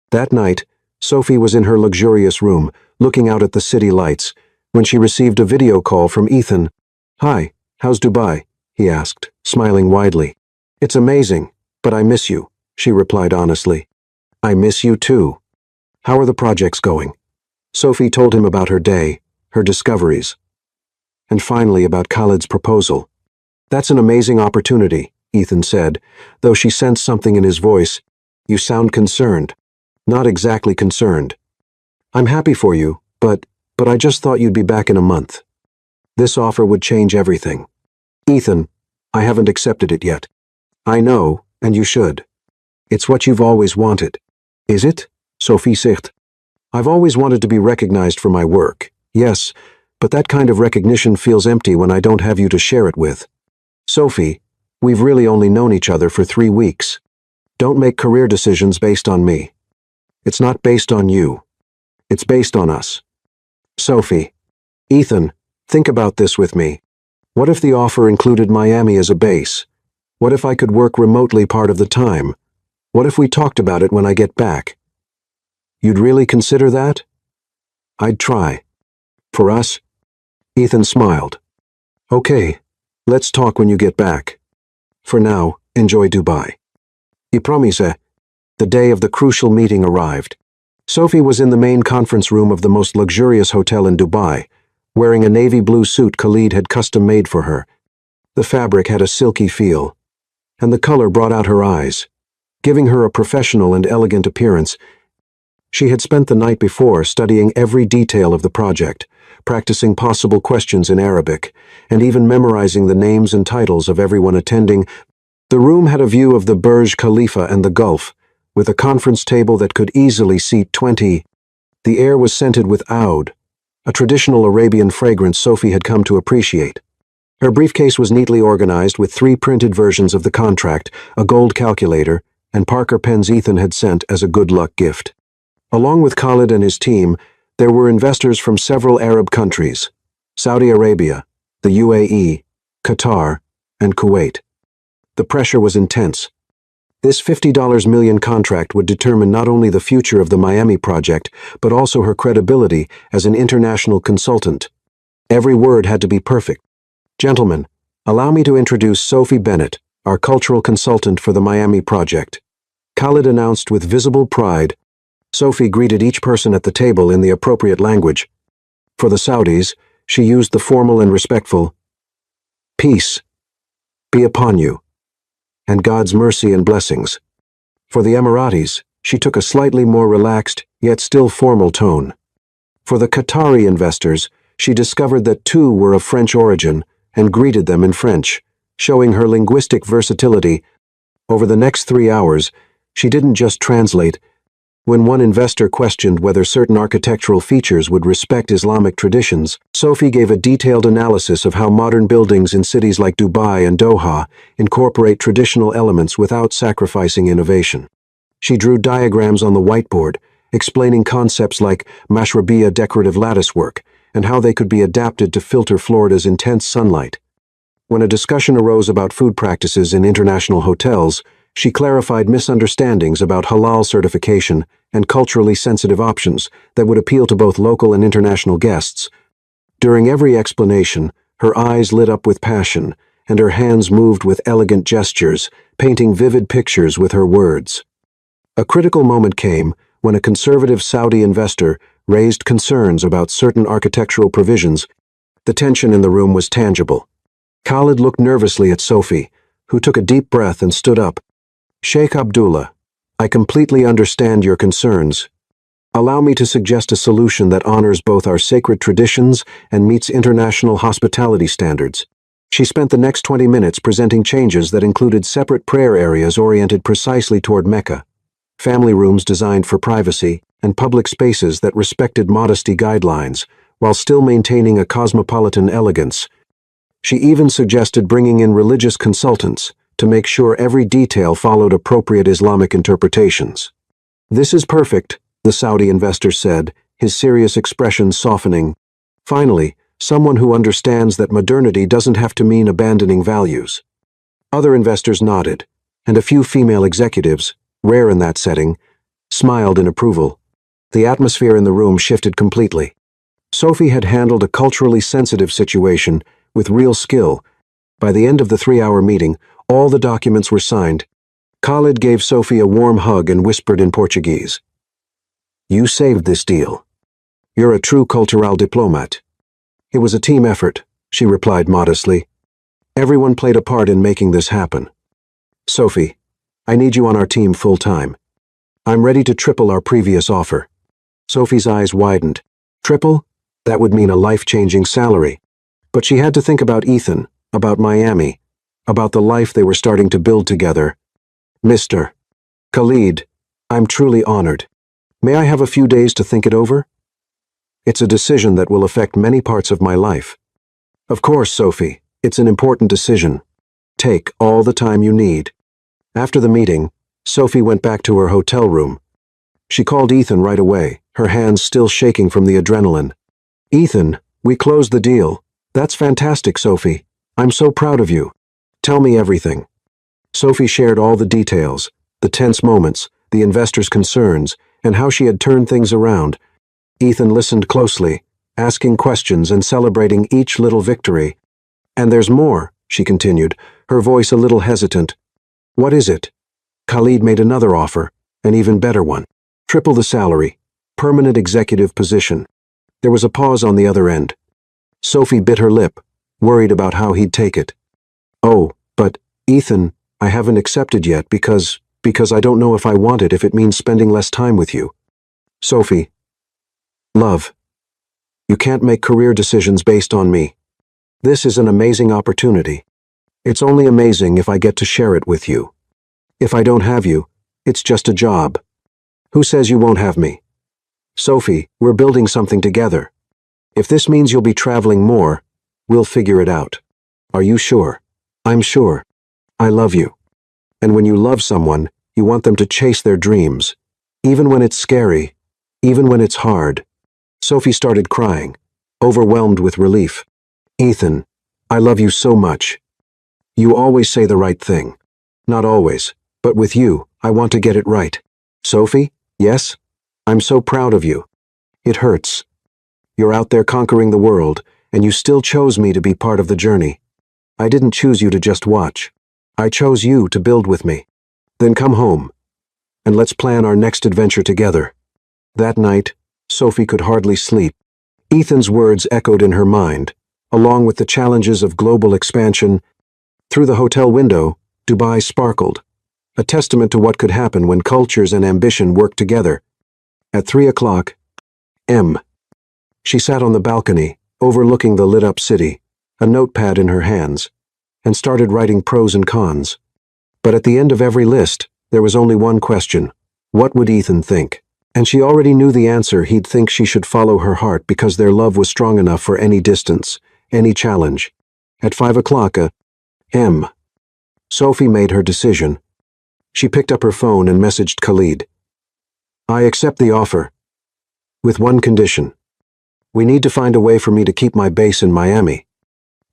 Speaker 1: That night, Sophie was in her luxurious room, looking out at the city lights, when she received a video call from Ethan. Hi, how's Dubai? He asked, smiling widely. It's amazing, but I miss you, she replied honestly. I miss you too. How are the projects going? Sophie told him about her day, her discoveries, and finally about Khalid's proposal. That's an amazing opportunity, Ethan said, though she sensed something in his voice. You sound concerned. Not exactly concerned. I'm happy for you, but I just thought you'd be back in a month. This offer would change everything. Ethan, I haven't accepted it yet. I know, and you should. It's what you've always wanted. Is it? Sophie sicht. I've always wanted to be recognized for my work, yes, but that kind of recognition feels empty when I don't have you to share it with. Sophie, we've really only known each other for 3 weeks. Don't make career decisions based on me. It's not based on you. It's based on us. Sophie. Ethan, think about this with me. What if the offer included Miami as a base? What if I could work remotely part of the time? What if we talked about it when I get back? You'd really consider that? I'd try. For us? Ethan smiled. Okay, let's talk when you get back. For now, enjoy Dubai. I promise. The day of the crucial meeting arrived. Sophie was in the main conference room of the most luxurious hotel in Dubai, wearing a navy blue suit Khalid had custom made for her. The fabric had a silky feel, and the color brought out her eyes, giving her a professional and elegant appearance. She had spent the night before studying every detail of the project, practicing possible questions in Arabic, and even memorizing the names and titles of everyone attending. The room had a view of the Burj Khalifa and the Gulf, with a conference table that could easily seat 20. The air was scented with oud, a traditional Arabian fragrance Sophie had come to appreciate. Her briefcase was neatly organized with 3 printed versions of the contract, a gold calculator, and Parker pens Ethan had sent as a good luck gift. Along with Khalid and his team, there were investors from several Arab countries: Saudi Arabia, the UAE, Qatar, and Kuwait. The pressure was intense. This $50 million contract would determine not only the future of the Miami project, but also her credibility as an international consultant. Every word had to be perfect. Gentlemen, allow me to introduce Sophie Bennett, our cultural consultant for the Miami project. Khalid announced with visible pride. Sophie greeted each person at the table in the appropriate language. For the Saudis, she used the formal and respectful, "Peace be upon you, and God's mercy and blessings." For the Emiratis, she took a slightly more relaxed, yet still formal tone. For the Qatari investors, she discovered that 2 were of French origin and greeted them in French, showing her linguistic versatility. Over the next 3 hours, she didn't just translate. When one investor questioned whether certain architectural features would respect Islamic traditions, Sophie gave a detailed analysis of how modern buildings in cities like Dubai and Doha incorporate traditional elements without sacrificing innovation. She drew diagrams on the whiteboard, explaining concepts like mashrabiyya decorative latticework and how they could be adapted to filter Florida's intense sunlight. When a discussion arose about food practices in international hotels, she clarified misunderstandings about halal certification and culturally sensitive options that would appeal to both local and international guests. During every explanation, her eyes lit up with passion, and her hands moved with elegant gestures, painting vivid pictures with her words. A critical moment came when a conservative Saudi investor raised concerns about certain architectural provisions. The tension in the room was tangible. Khalid looked nervously at Sophie, who took a deep breath and stood up. Sheikh Abdullah, I completely understand your concerns. Allow me to suggest a solution that honors both our sacred traditions and meets international hospitality standards. She spent the next 20 minutes presenting changes that included separate prayer areas oriented precisely toward Mecca, family rooms designed for privacy, and public spaces that respected modesty guidelines, while still maintaining a cosmopolitan elegance. She even suggested bringing in religious consultants to make sure every detail followed appropriate Islamic interpretations. This is perfect, the Saudi investor said, his serious expression softening. Finally, someone who understands that modernity doesn't have to mean abandoning values. Other investors nodded, and a few female executives, rare in that setting, smiled in approval. The atmosphere in the room shifted completely. Sophie had handled a culturally sensitive situation with real skill. By the end of the 3-hour meeting, all the documents were signed. Khalid gave Sophie a warm hug and whispered in Portuguese, You saved this deal. You're a true cultural diplomat. It was a team effort, she replied modestly. Everyone played a part in making this happen. Sophie, I need you on our team full-time. I'm ready to triple our previous offer. Sophie's eyes widened. Triple? That would mean a life-changing salary. But she had to think about Ethan, about Miami, about the life they were starting to build together. Mr. Khalid, I'm truly honored. May I have a few days to think it over? It's a decision that will affect many parts of my life. Of course, Sophie, it's an important decision. Take all the time you need. After the meeting, Sophie went back to her hotel room. She called Ethan right away, her hands still shaking from the adrenaline. Ethan, we closed the deal. That's fantastic, Sophie. I'm so proud of you. Tell me everything. Sophie shared all the details, the tense moments, the investors' concerns, and how she had turned things around. Ethan listened closely, asking questions and celebrating each little victory. And there's more, she continued, her voice a little hesitant. What is it? Khalid made another offer, an even better one. Triple the salary, permanent executive position. There was a pause on the other end. Sophie bit her lip, worried about how he'd take it. Oh, but, Ethan, I haven't accepted yet because I don't know if I want it if it means spending less time with you. Sophie. Love. You can't make career decisions based on me. This is an amazing opportunity. It's only amazing if I get to share it with you. If I don't have you, it's just a job. Who says you won't have me? Sophie, we're building something together. If this means you'll be traveling more, we'll figure it out. Are you sure? I'm sure. I love you. And when you love someone, you want them to chase their dreams, even when it's scary, even when it's hard. Sophie started crying, overwhelmed with relief. Ethan, I love you so much. You always say the right thing. Not always, but with you, I want to get it right. Sophie, yes? I'm so proud of you. It hurts. You're out there conquering the world, and you still chose me to be part of the journey. I didn't choose you to just watch. I chose you to build with me. Then come home, and let's plan our next adventure together. That night, Sophie could hardly sleep. Ethan's words echoed in her mind, along with the challenges of global expansion. Through the hotel window, Dubai sparkled, a testament to what could happen when cultures and ambition work together. At 3 a.m. She sat on the balcony, overlooking the lit-up city, a notepad in her hands, and started writing pros and cons. But at the end of every list, there was only one question. What would Ethan think? And she already knew the answer. He'd think she should follow her heart because their love was strong enough for any distance, any challenge. At 5 a.m., Sophie made her decision. She picked up her phone and messaged Khalid. I accept the offer. With one condition. We need to find a way for me to keep my base in Miami.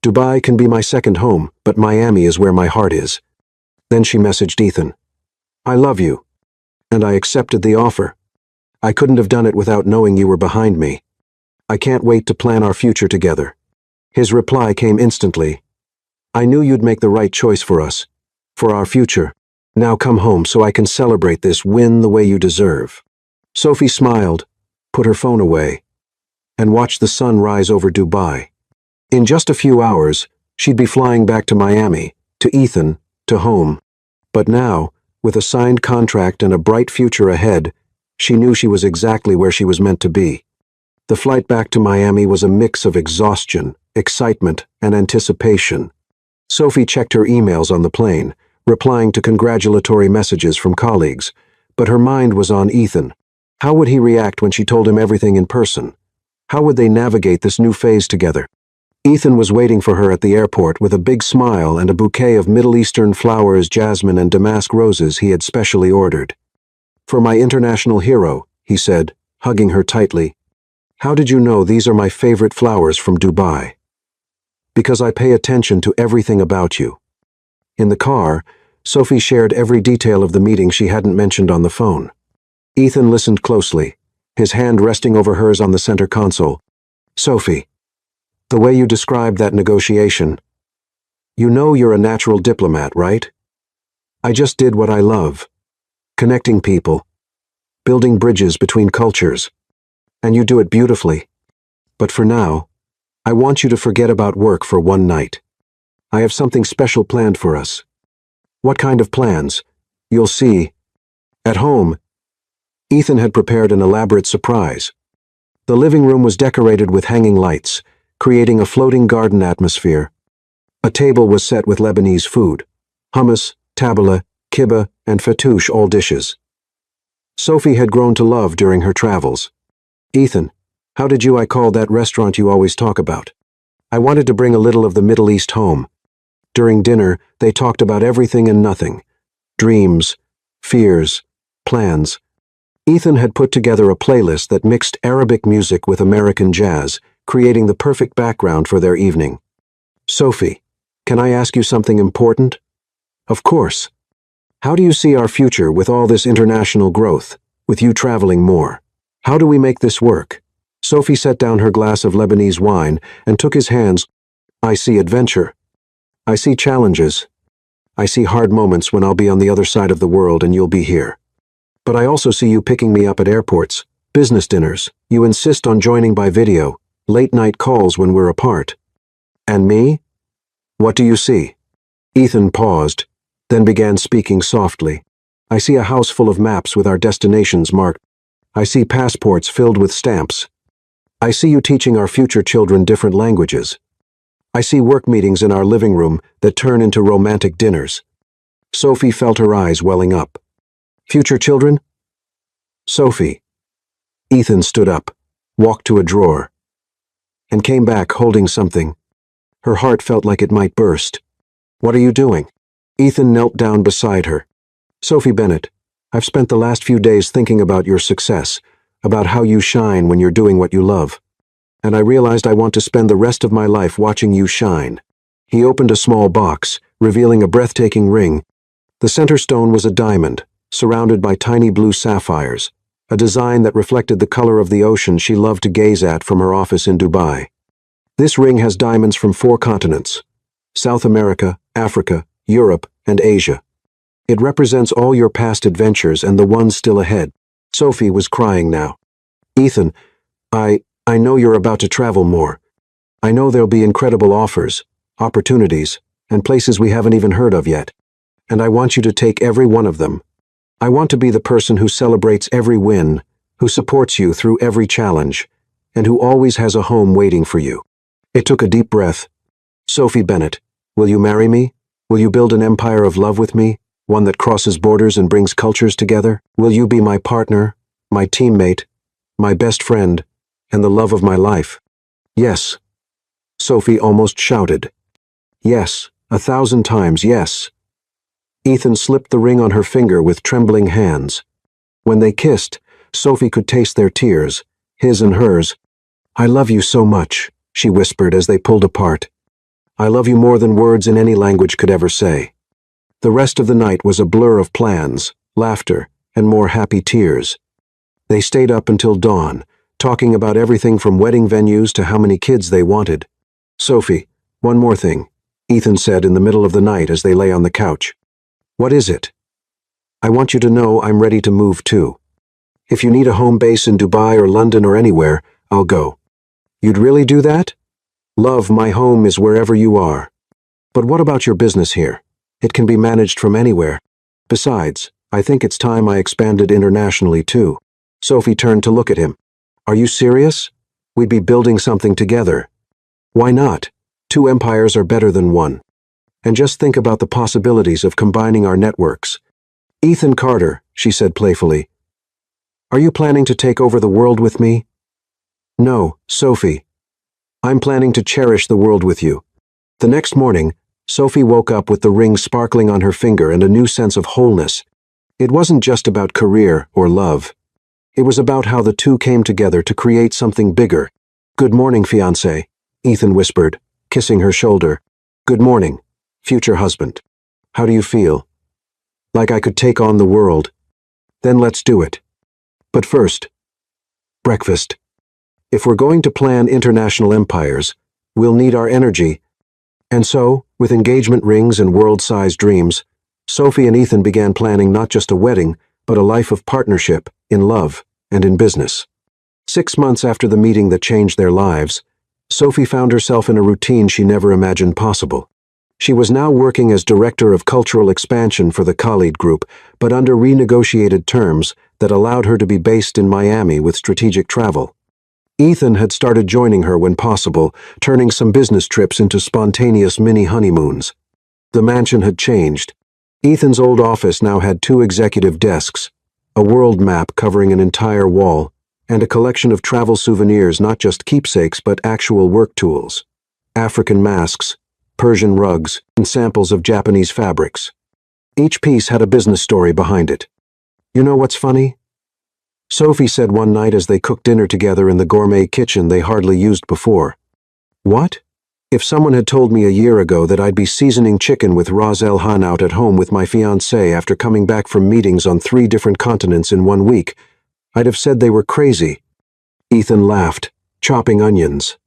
Speaker 1: Dubai can be my second home, but Miami is where my heart is. Then she messaged Ethan. I love you. And I accepted the offer. I couldn't have done it without knowing you were behind me. I can't wait to plan our future together. His reply came instantly. I knew you'd make the right choice for us, for our future. Now come home so I can celebrate this win the way you deserve. Sophie smiled, put her phone away, and watched the sun rise over Dubai. In just a few hours, she'd be flying back to Miami, to Ethan, to home. But now, with a signed contract and a bright future ahead, she knew she was exactly where she was meant to be. The flight back to Miami was a mix of exhaustion, excitement, and anticipation. Sophie checked her emails on the plane, replying to congratulatory messages from colleagues, but her mind was on Ethan. How would he react when she told him everything in person? How would they navigate this new phase together? Ethan was waiting for her at the airport with a big smile and a bouquet of Middle Eastern flowers, jasmine, and damask roses he had specially ordered. For my international hero, he said, hugging her tightly. How did you know these are my favorite flowers from Dubai? Because I pay attention to everything about you. In the car, Sophie shared every detail of the meeting she hadn't mentioned on the phone. Ethan listened closely, his hand resting over hers on the center console. Sophie, the way you described that negotiation, you know you're a natural diplomat, right? I just did what I love. Connecting people, building bridges between cultures. And you do it beautifully. But for now, I want you to forget about work for one night. I have something special planned for us. What kind of plans? You'll see. At home, Ethan had prepared an elaborate surprise. The living room was decorated with hanging lights, creating a floating garden atmosphere. A table was set with Lebanese food: hummus, tabbouleh, kibbeh, and fattoush, all dishes Sophie had grown to love during her travels. Ethan, how did I call that restaurant you always talk about? I wanted to bring a little of the Middle East home. During dinner, they talked about everything and nothing. Dreams, fears, plans. Ethan had put together a playlist that mixed Arabic music with American jazz, creating the perfect background for their evening. Sophie, can I ask you something important? Of course. How do you see our future with all this international growth, with you traveling more? How do we make this work? Sophie set down her glass of Lebanese wine and took his hands. I see adventure. I see challenges. I see hard moments when I'll be on the other side of the world and you'll be here. But I also see you picking me up at airports, business dinners. You insist on joining by video, late-night calls when we're apart. And me? What do you see? Ethan paused, then began speaking softly. I see a house full of maps with our destinations marked. I see passports filled with stamps. I see you teaching our future children different languages. I see work meetings in our living room that turn into romantic dinners. Sophie felt her eyes welling up. Future children? Sophie. Ethan stood up, walked to a drawer, and came back holding something. Her heart felt like it might burst. What are you doing? Ethan knelt down beside her. Sophie Bennett, I've spent the last few days thinking about your success, about how you shine when you're doing what you love. And I realized I want to spend the rest of my life watching you shine. He opened a small box, revealing a breathtaking ring. The center stone was a diamond, surrounded by tiny blue sapphires, a design that reflected the color of the ocean she loved to gaze at from her office in Dubai. This ring has diamonds from 4 continents: South America, Africa, Europe, and Asia. It represents all your past adventures and the ones still ahead. Sophie was crying now. Ethan, I know you're about to travel more. I know there'll be incredible offers, opportunities, and places we haven't even heard of yet. And I want you to take every one of them. I want to be the person who celebrates every win, who supports you through every challenge, and who always has a home waiting for you. It took a deep breath. Sophie Bennett, will you marry me? Will you build an empire of love with me, one that crosses borders and brings cultures together? Will you be my partner, my teammate, my best friend, and the love of my life? Yes. Sophie almost shouted. Yes, 1,000 times yes. Ethan slipped the ring on her finger with trembling hands. When they kissed, Sophie could taste their tears, his and hers. I love you so much, she whispered as they pulled apart. I love you more than words in any language could ever say. The rest of the night was a blur of plans, laughter, and more happy tears. They stayed up until dawn, talking about everything from wedding venues to how many kids they wanted. Sophie, one more thing, Ethan said in the middle of the night as they lay on the couch. What is it? I want you to know I'm ready to move too. If you need a home base in Dubai or London or anywhere, I'll go. You'd really do that? Love, my home is wherever you are. But what about your business here? It can be managed from anywhere. Besides, I think it's time I expanded internationally too. Sophie turned to look at him. Are you serious? We'd be building something together. Why not? 2 empires are better than 1. And just think about the possibilities of combining our networks. Ethan Carter, she said playfully. Are you planning to take over the world with me? No, Sophie. I'm planning to cherish the world with you. The next morning, Sophie woke up with the ring sparkling on her finger and a new sense of wholeness. It wasn't just about career or love. It was about how the two came together to create something bigger. Good morning, fiancé, Ethan whispered, kissing her shoulder. Good morning, future husband. How do you feel? Like I could take on the world. Then let's do it. But first, breakfast. If we're going to plan international empires, we'll need our energy. And so, with engagement rings and world-sized dreams, Sophie and Ethan began planning not just a wedding, but a life of partnership, in love, and in business. 6 months after the meeting that changed their lives, Sophie found herself in a routine she never imagined possible. She was now working as Director of Cultural Expansion for the Khalid Group, but under renegotiated terms that allowed her to be based in Miami with strategic travel. Ethan had started joining her when possible, turning some business trips into spontaneous mini honeymoons. The mansion had changed. Ethan's old office now had 2 executive desks, a world map covering an entire wall, and a collection of travel souvenirs, not just keepsakes but actual work tools. African masks, Persian rugs, and samples of Japanese fabrics. Each piece had a business story behind it. "You know what's funny?" Sophie said one night as they cooked dinner together in the gourmet kitchen they hardly used before. "What? If someone had told me a year ago that I'd be seasoning chicken with Ras El Hanout at home with my fiancé after coming back from meetings on 3 different continents in 1 week, I'd have said they were crazy." Ethan laughed, chopping onions.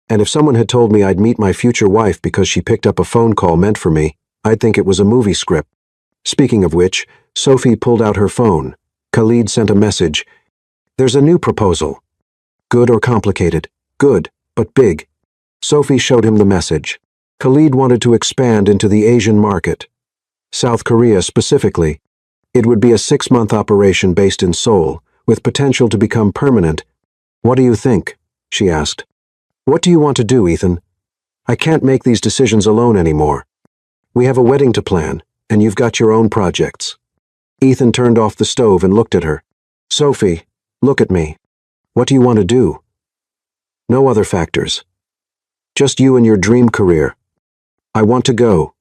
Speaker 1: "And if someone had told me I'd meet my future wife because she picked up a phone call meant for me, I'd think it was a movie script." Speaking of which, Sophie pulled out her phone. Khalid sent a message. "There's a new proposal." "Good or complicated?" "Good, but big." Sophie showed him the message. Khalid wanted to expand into the Asian market. South Korea specifically. It would be a 6-month operation based in Seoul, with potential to become permanent. "What do you think?" she asked. "What do you want to do, Ethan? I can't make these decisions alone anymore. We have a wedding to plan, and you've got your own projects." Ethan turned off the stove and looked at her. "Sophie, look at me. What do you want to do?" "No other factors. Just you and your dream career." "I want to go.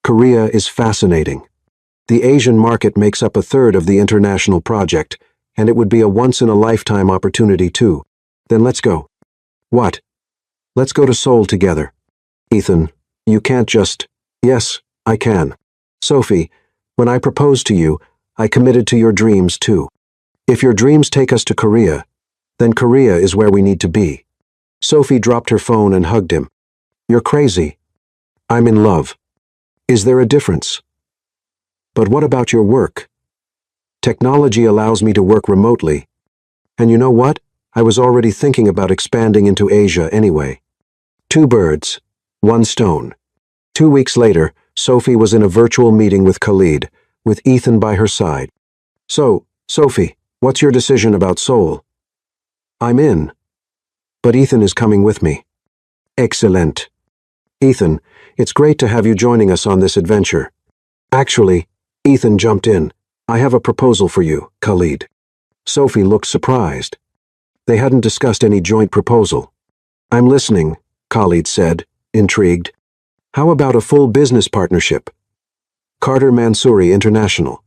Speaker 1: Korea is fascinating. The Asian market makes up 1/3 of the international project, and it would be a once-in-a-lifetime opportunity too. Then let's go." "What?" "Let's go to Seoul together." "Ethan, you can't just—" "Yes, I can. Sophie, when I proposed to you, I committed to your dreams too. If your dreams take us to Korea, then Korea is where we need to be." Sophie dropped her phone and hugged him. "You're crazy. I'm in love. Is there a difference?" "But what about your work?" "Technology allows me to work remotely. And you know what? I was already thinking about expanding into Asia anyway. 2 birds, 1 stone." 2 weeks later, Sophie was in a virtual meeting with Khalid, with Ethan by her side. "So, Sophie, what's your decision about Seoul?" "I'm in. But Ethan is coming with me." "Excellent. Ethan, it's great to have you joining us on this adventure." "Actually," Ethan jumped in, "I have a proposal for you, Khalid." Sophie looked surprised. They hadn't discussed any joint proposal. "I'm listening," Khalid said, intrigued. "How about a full business partnership? Carter Mansouri International.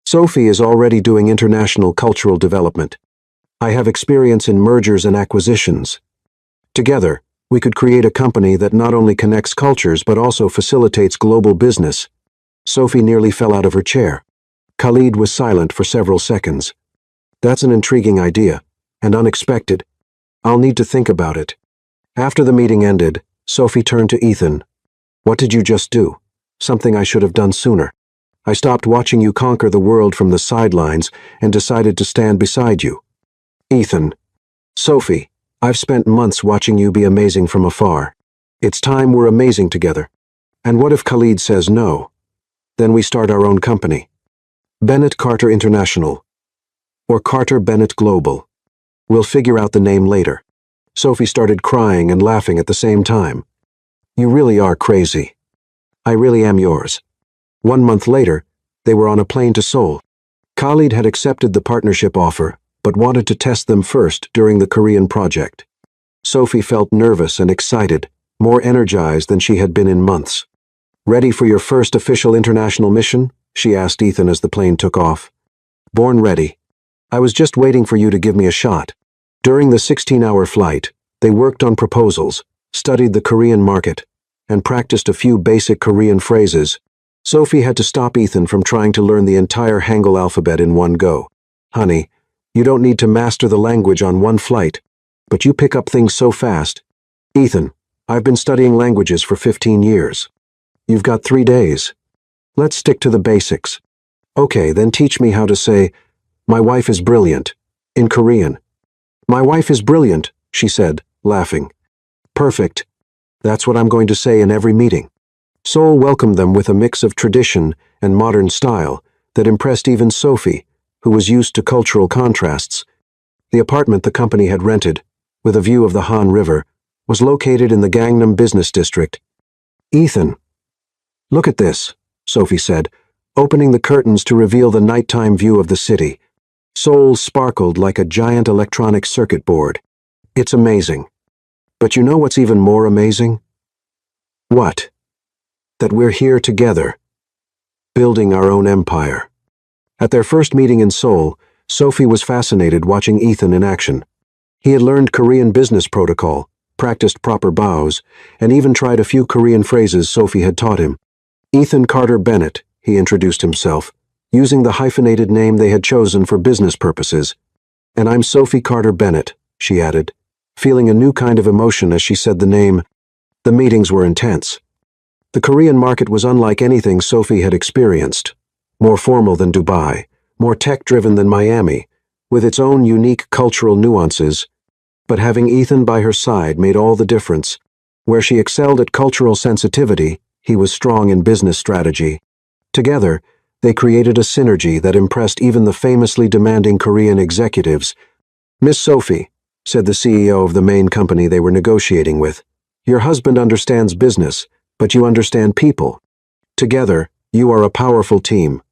Speaker 1: Sophie is already doing international cultural development. I have experience in mergers and acquisitions. Together, we could create a company that not only connects cultures but also facilitates global business." Sophie nearly fell out of her chair. Khalid was silent for several seconds. "That's an intriguing idea, and unexpected. I'll need to think about it." After the meeting ended, Sophie turned to Ethan. "What did you just do? Something I should have done sooner. I stopped watching you conquer the world from the sidelines and decided to stand beside you." "Ethan." "Sophie, I've spent months watching you be amazing from afar. It's time we're amazing together. And what if Khalid says no? Then we start our own company. Bennett Carter International. Or Carter Bennett Global. We'll figure out the name later." Sophie started crying and laughing at the same time. "You really are crazy. I really am yours." 1 month later, they were on a plane to Seoul. Khalid had accepted the partnership offer, but wanted to test them first during the Korean project. Sophie felt nervous and excited, more energized than she had been in months. "Ready for your first official international mission?" she asked Ethan as the plane took off. "Born ready. I was just waiting for you to give me a shot." During the 16-hour flight, they worked on proposals, studied the Korean market, and practiced a few basic Korean phrases. Sophie had to stop Ethan from trying to learn the entire Hangul alphabet in one go. "Honey, you don't need to master the language on one flight, but you pick up things so fast." "Ethan, I've been studying languages for 15 years. You've got 3 days. Let's stick to the basics." "Okay, then teach me how to say, My wife is brilliant. In Korean. My wife is brilliant, she said, laughing. Perfect. That's what I'm going to say in every meeting. Seoul welcomed them with a mix of tradition and modern style that impressed even Sophie, who was used to cultural contrasts. The apartment the company had rented, with a view of the Han River, was located in the Gangnam business district. Ethan. Look at this, Sophie said, opening the curtains to reveal the nighttime view of the city. Seoul sparkled like a giant electronic circuit board. It's amazing. But you know what's even more amazing? What? That we're here together, building our own empire. At their first meeting in Seoul, Sophie was fascinated watching Ethan in action. He had learned Korean business protocol, practiced proper bows, and even tried a few Korean phrases Sophie had taught him. Ethan Carter Bennett, he introduced himself, using the hyphenated name they had chosen for business purposes. And I'm Sophie Carter Bennett, she added, feeling a new kind of emotion as she said the name. The meetings were intense. The Korean market was unlike anything Sophie had experienced. More formal than Dubai, more tech-driven than Miami, with its own unique cultural nuances. But having Ethan by her side made all the difference. Where she excelled at cultural sensitivity, he was strong in business strategy. Together, they created a synergy that impressed even the famously demanding Korean executives. Miss Sophie, said the CEO of the main company they were negotiating with, your husband understands business, but you understand people. Together, you are a powerful team.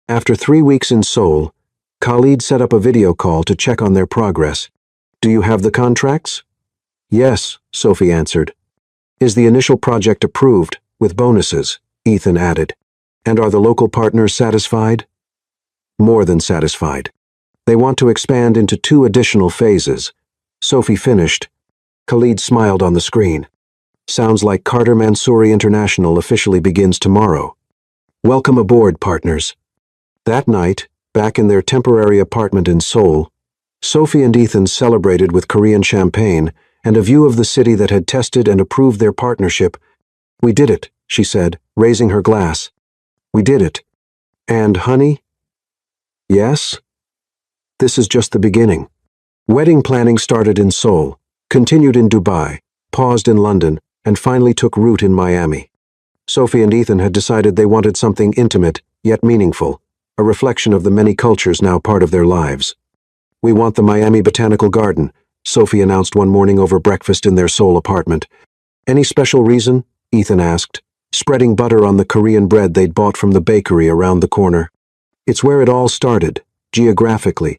Speaker 1: After 3 weeks in Seoul, Khalid set up a video call to check on their progress. Do you have the contracts? Yes, Sophie answered. Is the initial project approved, with bonuses? Ethan added. And are the local partners satisfied? More than satisfied. They want to expand into 2 additional phases. Sophie finished. Khalid smiled on the screen. Sounds like Carter Mansouri International officially begins tomorrow. Welcome aboard, partners. That night, back in their temporary apartment in Seoul, Sophie and Ethan celebrated with Korean champagne and a view of the city that had tested and approved their partnership. We did it, she said, raising her glass. We did it. And, honey? Yes? This is just the beginning. Wedding planning started in Seoul, continued in Dubai, paused in London, and finally took root in Miami. Sophie and Ethan had decided they wanted something intimate, yet meaningful, a reflection of the many cultures now part of their lives. We want the Miami Botanical Garden, Sophie announced one morning over breakfast in their Seoul apartment. Any special reason? Ethan asked, spreading butter on the Korean bread they'd bought from the bakery around the corner. It's where it all started, geographically.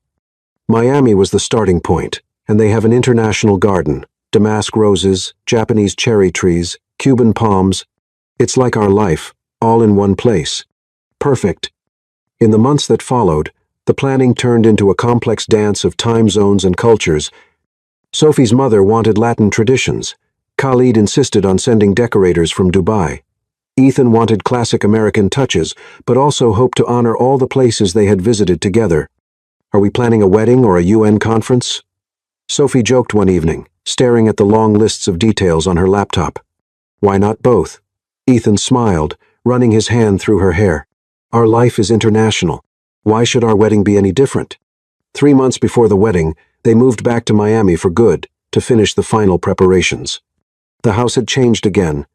Speaker 1: Miami was the starting point, and they have an international garden, damask roses, Japanese cherry trees, Cuban palms. It's like our life, all in one place. Perfect. In the months that followed, the planning turned into a complex dance of time zones and cultures. Sophie's mother wanted Latin traditions. Khalid insisted on sending decorators from Dubai. Ethan wanted classic American touches, but also hoped to honor all the places they had visited together. Are we planning a wedding or a UN conference? Sophie joked one evening, staring at the long lists of details on her laptop. Why not both? Ethan smiled, running his hand through her hair. Our life is international. Why should our wedding be any different? 3 months before the wedding, they moved back to Miami for good, to finish the final preparations. The house had changed again.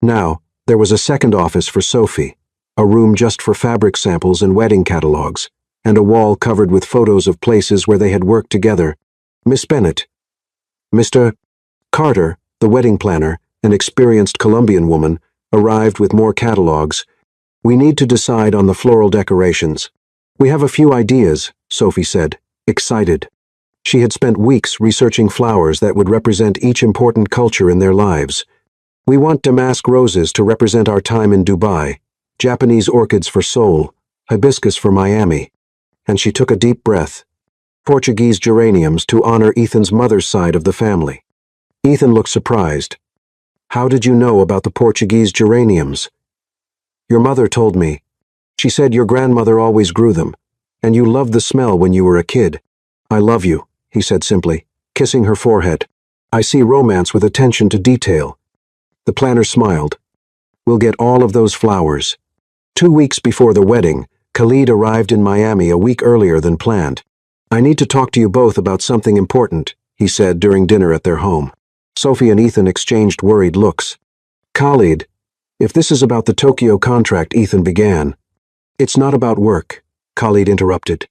Speaker 1: Now, there was a second office for Sophie, a room just for fabric samples and wedding catalogs, and a wall covered with photos of places where they had worked together. Miss Bennett. Mr. Carter, the wedding planner, an experienced Colombian woman, arrived with more catalogs. We need to decide on the floral decorations. We have a few ideas, Sophie said, excited. She had spent weeks researching flowers that would represent each important culture in their lives. We want damask roses to represent our time in Dubai, Japanese orchids for Seoul, hibiscus for Miami. And she took a deep breath. Portuguese geraniums to honor Ethan's mother's side of the family. Ethan looked surprised. How did you know about the Portuguese geraniums? Your mother told me. She said your grandmother always grew them, and you loved the smell when you were a kid. I love you, he said simply, kissing her forehead. I see romance with attention to detail. The planner smiled. We'll get all of those flowers. 2 weeks before the wedding, Khalid arrived in Miami a week earlier than planned. "I need to talk to you both about something important," he said during dinner at their home. Sophie and Ethan exchanged worried looks. "Khalid, if this is about the Tokyo contract," Ethan began. "It's not about work," Khalid interrupted.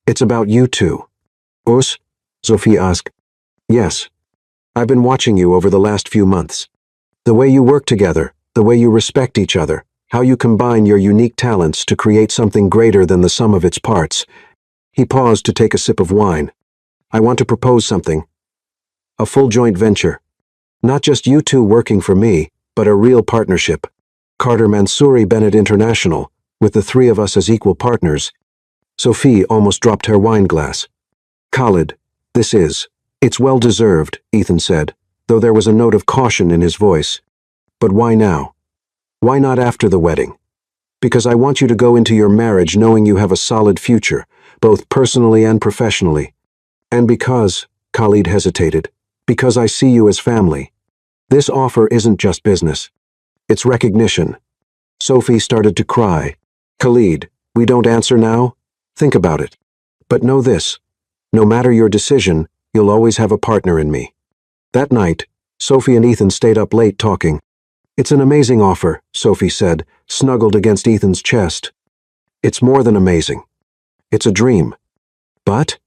Speaker 1: "It's about you two." "Us?" Sophie asked. "Yes. I've been watching you over the last few months. The way you work together, the way you respect each other, how you combine your unique talents to create something greater than the sum of its parts." He paused to take a sip of wine. "I want to propose something. A full joint venture. Not just you two working for me, but a real partnership. Carter Mansouri Bennett International, with the three of us as equal partners." Sophie almost dropped her wine glass. "Khalid, it's well-deserved," Ethan said, though there was a note of caution in his voice. "But why now? Why not after the wedding? Because I want you to go into your marriage knowing you have a solid future, both personally and professionally. And because," Khalid hesitated, "because I see you as family. This offer isn't just business. It's recognition." Sophie started to cry. "Khalid, we don't answer now? Think about it. But know this, no matter your decision, you'll always have a partner in me." That night, Sophie and Ethan stayed up late talking. "It's an amazing offer," Sophie said, snuggled against Ethan's chest. "It's more than amazing. It's a dream. But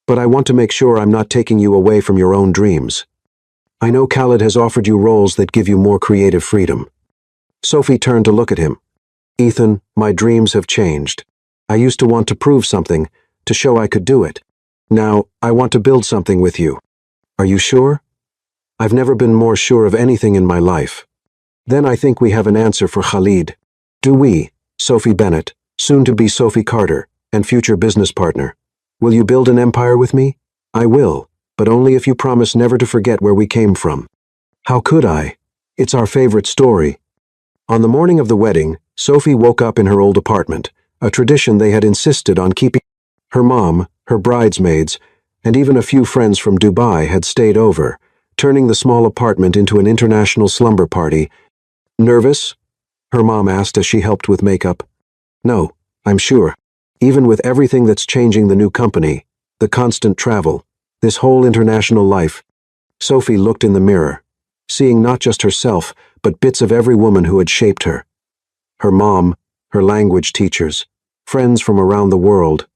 Speaker 1: I want to make sure I'm not taking you away from your own dreams. I know Khalid has offered you roles that give you more creative freedom." Sophie turned to look at him. "Ethan, my dreams have changed. I used to want to prove something, to show I could do it. Now, I want to build something with you. Are you sure?" "I've never been more sure of anything in my life." "Then I think we have an answer for Khalid." "Do we, Sophie Bennett, soon to be Sophie Carter, and future business partner? Will you build an empire with me?" "I will, but only if you promise never to forget where we came from." "How could I? It's our favorite story." On the morning of the wedding, Sophie woke up in her old apartment, a tradition they had insisted on keeping. Her mom, her bridesmaids, and even a few friends from Dubai had stayed over, turning the small apartment into an international slumber party. "Nervous?" her mom asked as she helped with makeup. "No, I'm sure. Even with everything that's changing the new company, the constant travel, this whole international life." Sophie looked in the mirror, seeing not just herself, but bits of every woman who had shaped her. Her mom, her language teachers, friends from around the world.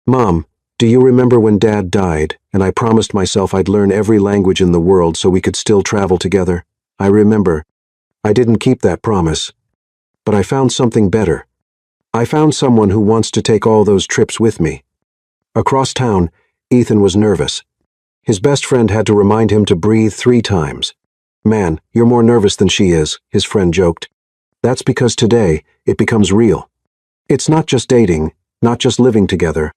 Speaker 1: "Mom, do you remember when Dad died, and I promised myself I'd learn every language in the world so we could still travel together? I remember. I didn't keep that promise. But I found something better. I found someone who wants to take all those trips with me." Across town, Ethan was nervous. His best friend had to remind him to breathe 3 times. "Man, you're more nervous than she is," his friend joked. "That's because today, it becomes real. It's not just dating, not just living together.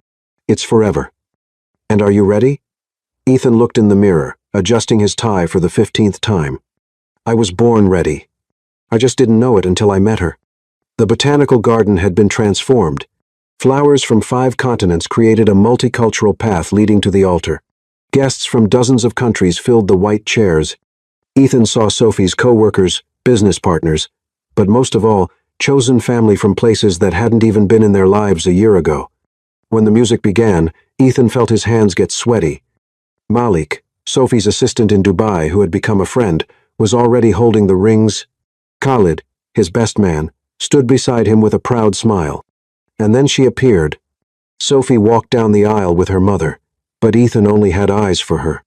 Speaker 1: It's forever. And are you ready?" Ethan looked in the mirror, adjusting his tie for the 15th time. "I was born ready. I just didn't know it until I met her." The botanical garden had been transformed. Flowers from 5 continents created a multicultural path leading to the altar. Guests from dozens of countries filled the white chairs. Ethan saw Sophie's co-workers, business partners, but most of all, chosen family from places that hadn't even been in their lives a year ago. When the music began, Ethan felt his hands get sweaty. Malik, Sophie's assistant in Dubai who had become a friend, was already holding the rings. Khalid, his best man, stood beside him with a proud smile. And then she appeared. Sophie walked down the aisle with her mother, but Ethan only had eyes for her.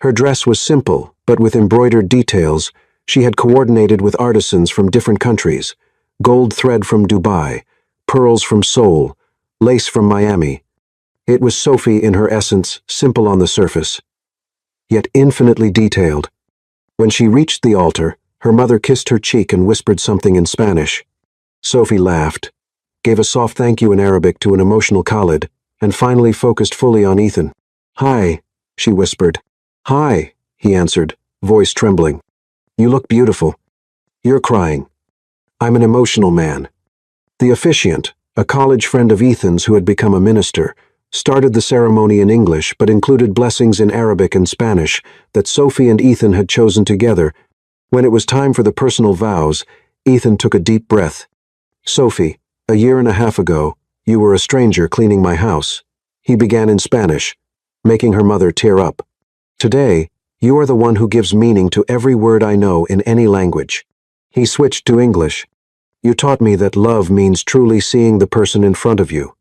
Speaker 1: Her dress was simple, but with embroidered details. She had coordinated with artisans from different countries. Gold thread from Dubai, pearls from Seoul, lace from Miami. It was Sophie in her essence, simple on the surface, yet infinitely detailed. When she reached the altar, her mother kissed her cheek and whispered something in Spanish. Sophie laughed, gave a soft thank you in Arabic to an emotional Khalid, and finally focused fully on Ethan. "Hi," she whispered. "Hi," he answered, voice trembling. "You look beautiful. You're crying." "I'm an emotional man." The officiant, a college friend of Ethan's who had become a minister, started the ceremony in English but included blessings in Arabic and Spanish that Sophie and Ethan had chosen together. When it was time for the personal vows, Ethan took a deep breath. "Sophie, a year and a half ago, you were a stranger cleaning my house." He began in Spanish, making her mother tear up. "Today, you are the one who gives meaning to every word I know in any language." He switched to English. "You taught me that love means truly seeing the person in front of you.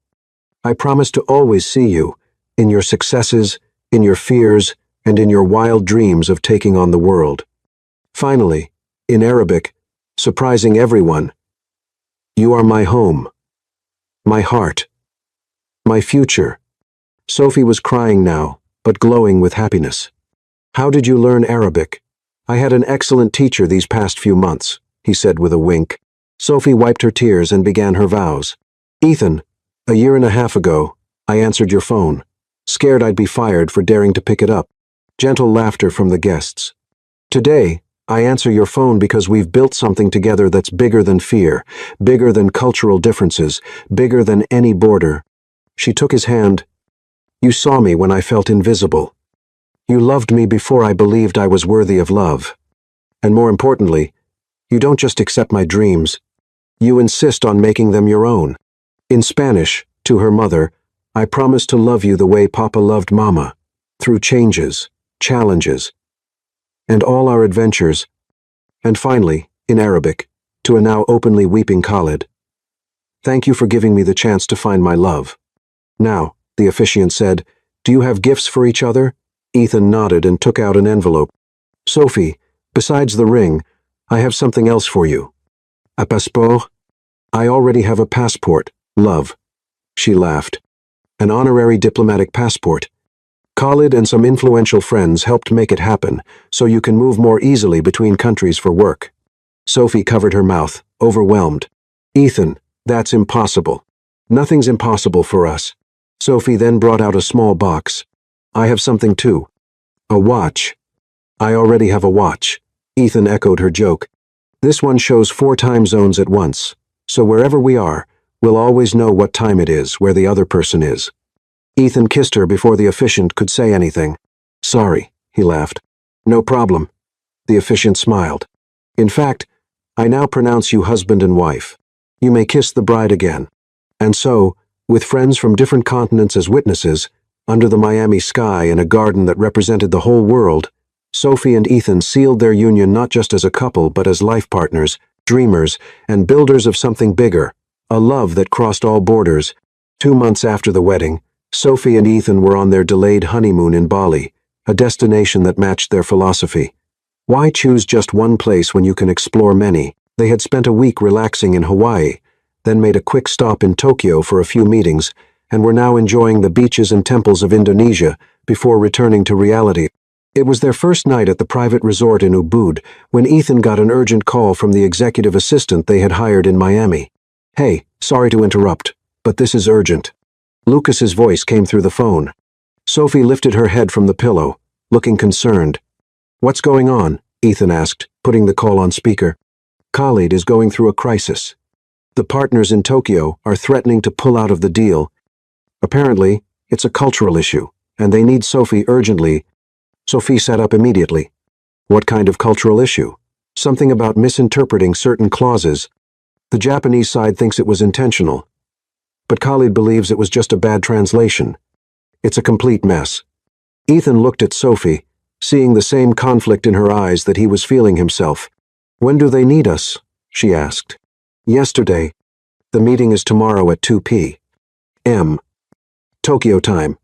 Speaker 1: I promise to always see you, in your successes, in your fears, and in your wild dreams of taking on the world." Finally, in Arabic, surprising everyone, "You are my home, my heart, my future." Sophie was crying now, but glowing with happiness. "How did you learn Arabic?" "I had an excellent teacher these past few months," he said with a wink. Sophie wiped her tears and began her vows. "Ethan, a year and a half ago, I answered your phone, scared I'd be fired for daring to pick it up." Gentle laughter from the guests. "Today, I answer your phone because we've built something together that's bigger than fear, bigger than cultural differences, bigger than any border." She took his hand. "You saw me when I felt invisible. You loved me before I believed I was worthy of love. And more importantly, you don't just accept my dreams, you insist on making them your own." In Spanish, to her mother, "I promise to love you the way Papa loved Mama, through changes, challenges, and all our adventures." And finally, in Arabic, to a now openly weeping Khalid, "Thank you for giving me the chance to find my love." "Now," the officiant said, "do you have gifts for each other?" Ethan nodded and took out an envelope. "Sophie, besides the ring, I have something else for you." "A passeport?" "I already have a passport, love." She laughed. "An honorary diplomatic passport. Khalid and some influential friends helped make it happen, so you can move more easily between countries for work." Sophie covered her mouth, overwhelmed. "Ethan, that's impossible." "Nothing's impossible for us." Sophie then brought out a small box. "I have something too. A watch." "I already have a watch." Ethan echoed her joke. "This one shows 4 time zones at once, so wherever we are, we'll always know what time it is where the other person is." Ethan kissed her before the officiant could say anything. "Sorry," he laughed. "No problem." The officiant smiled. "In fact, I now pronounce you husband and wife. You may kiss the bride again." And so, with friends from different continents as witnesses, under the Miami sky in a garden that represented the whole world, Sophie and Ethan sealed their union not just as a couple but as life partners, dreamers, and builders of something bigger, a love that crossed all borders. 2 months after the wedding, Sophie and Ethan were on their delayed honeymoon in Bali, a destination that matched their philosophy. Why choose just one place when you can explore many? They had spent a week relaxing in Hawaii, then made a quick stop in Tokyo for a few meetings, and were now enjoying the beaches and temples of Indonesia before returning to reality. It was their first night at the private resort in Ubud when Ethan got an urgent call from the executive assistant they had hired in Miami. "Hey, sorry to interrupt, but this is urgent." Lucas's voice came through the phone. Sophie lifted her head from the pillow, looking concerned. "What's going on?" Ethan asked, putting the call on speaker. "Khalid is going through a crisis. The partners in Tokyo are threatening to pull out of the deal. Apparently, it's a cultural issue, and they need Sophie urgently." Sophie sat up immediately. "What kind of cultural issue?" "Something about misinterpreting certain clauses. The Japanese side thinks it was intentional, but Khalid believes it was just a bad translation. It's a complete mess." Ethan looked at Sophie, seeing the same conflict in her eyes that he was feeling himself. "When do they need us?" she asked. "Yesterday. The meeting is tomorrow at 2 p.m. Tokyo time."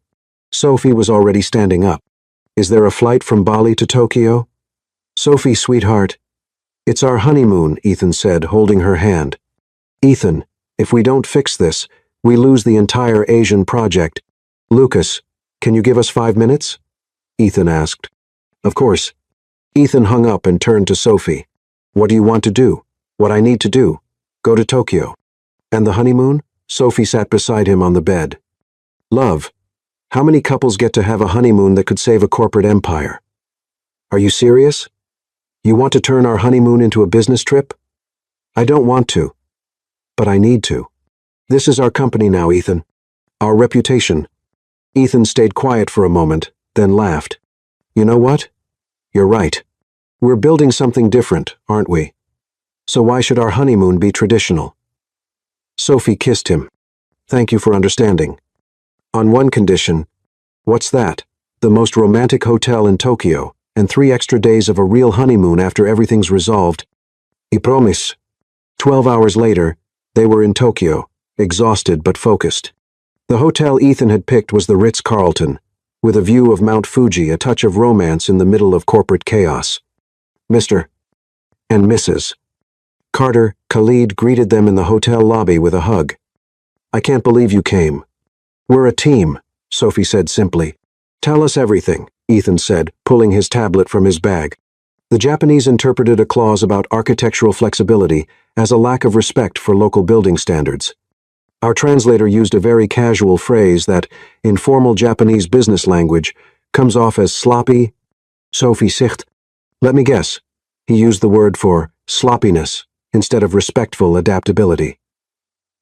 Speaker 1: Sophie was already standing up. "Is there a flight from Bali to Tokyo?" "Sophie, sweetheart." "It's our honeymoon," Ethan said, holding her hand. "Ethan, if we don't fix this, we lose the entire Asian project." "Lucas, can you give us 5 minutes?" Ethan asked. "Of course." Ethan hung up and turned to Sophie. "What do you want to do?" "What I need to do. Go to Tokyo." "And the honeymoon?" Sophie sat beside him on the bed. "Love, how many couples get to have a honeymoon that could save a corporate empire? Are you serious? You want to turn our honeymoon into a business trip?" "I don't want to, but I need to. This is our company now, Ethan. Our reputation." Ethan stayed quiet for a moment, then laughed. "You know what? You're right. We're building something different, aren't we? So why should our honeymoon be traditional?" Sophie kissed him. Thank you for understanding. On one condition. What's that? The most romantic hotel in Tokyo, and 3 extra days of a real honeymoon after everything's resolved. I promise. 12 hours later, they were in Tokyo, exhausted but focused. The hotel Ethan had picked was the Ritz-Carlton, with a view of Mount Fuji, a touch of romance in the middle of corporate chaos. Mr. and Mrs. Carter, Khalid greeted them in the hotel lobby with a hug. I can't believe you came. We're a team, Sophie said simply. Tell us everything, Ethan said, pulling his tablet from his bag. The Japanese interpreted a clause about architectural flexibility as a lack of respect for local building standards. Our translator used a very casual phrase that, in formal Japanese business language, comes off as sloppy. Sophie sicht. Let me guess. He used the word for sloppiness instead of respectful adaptability.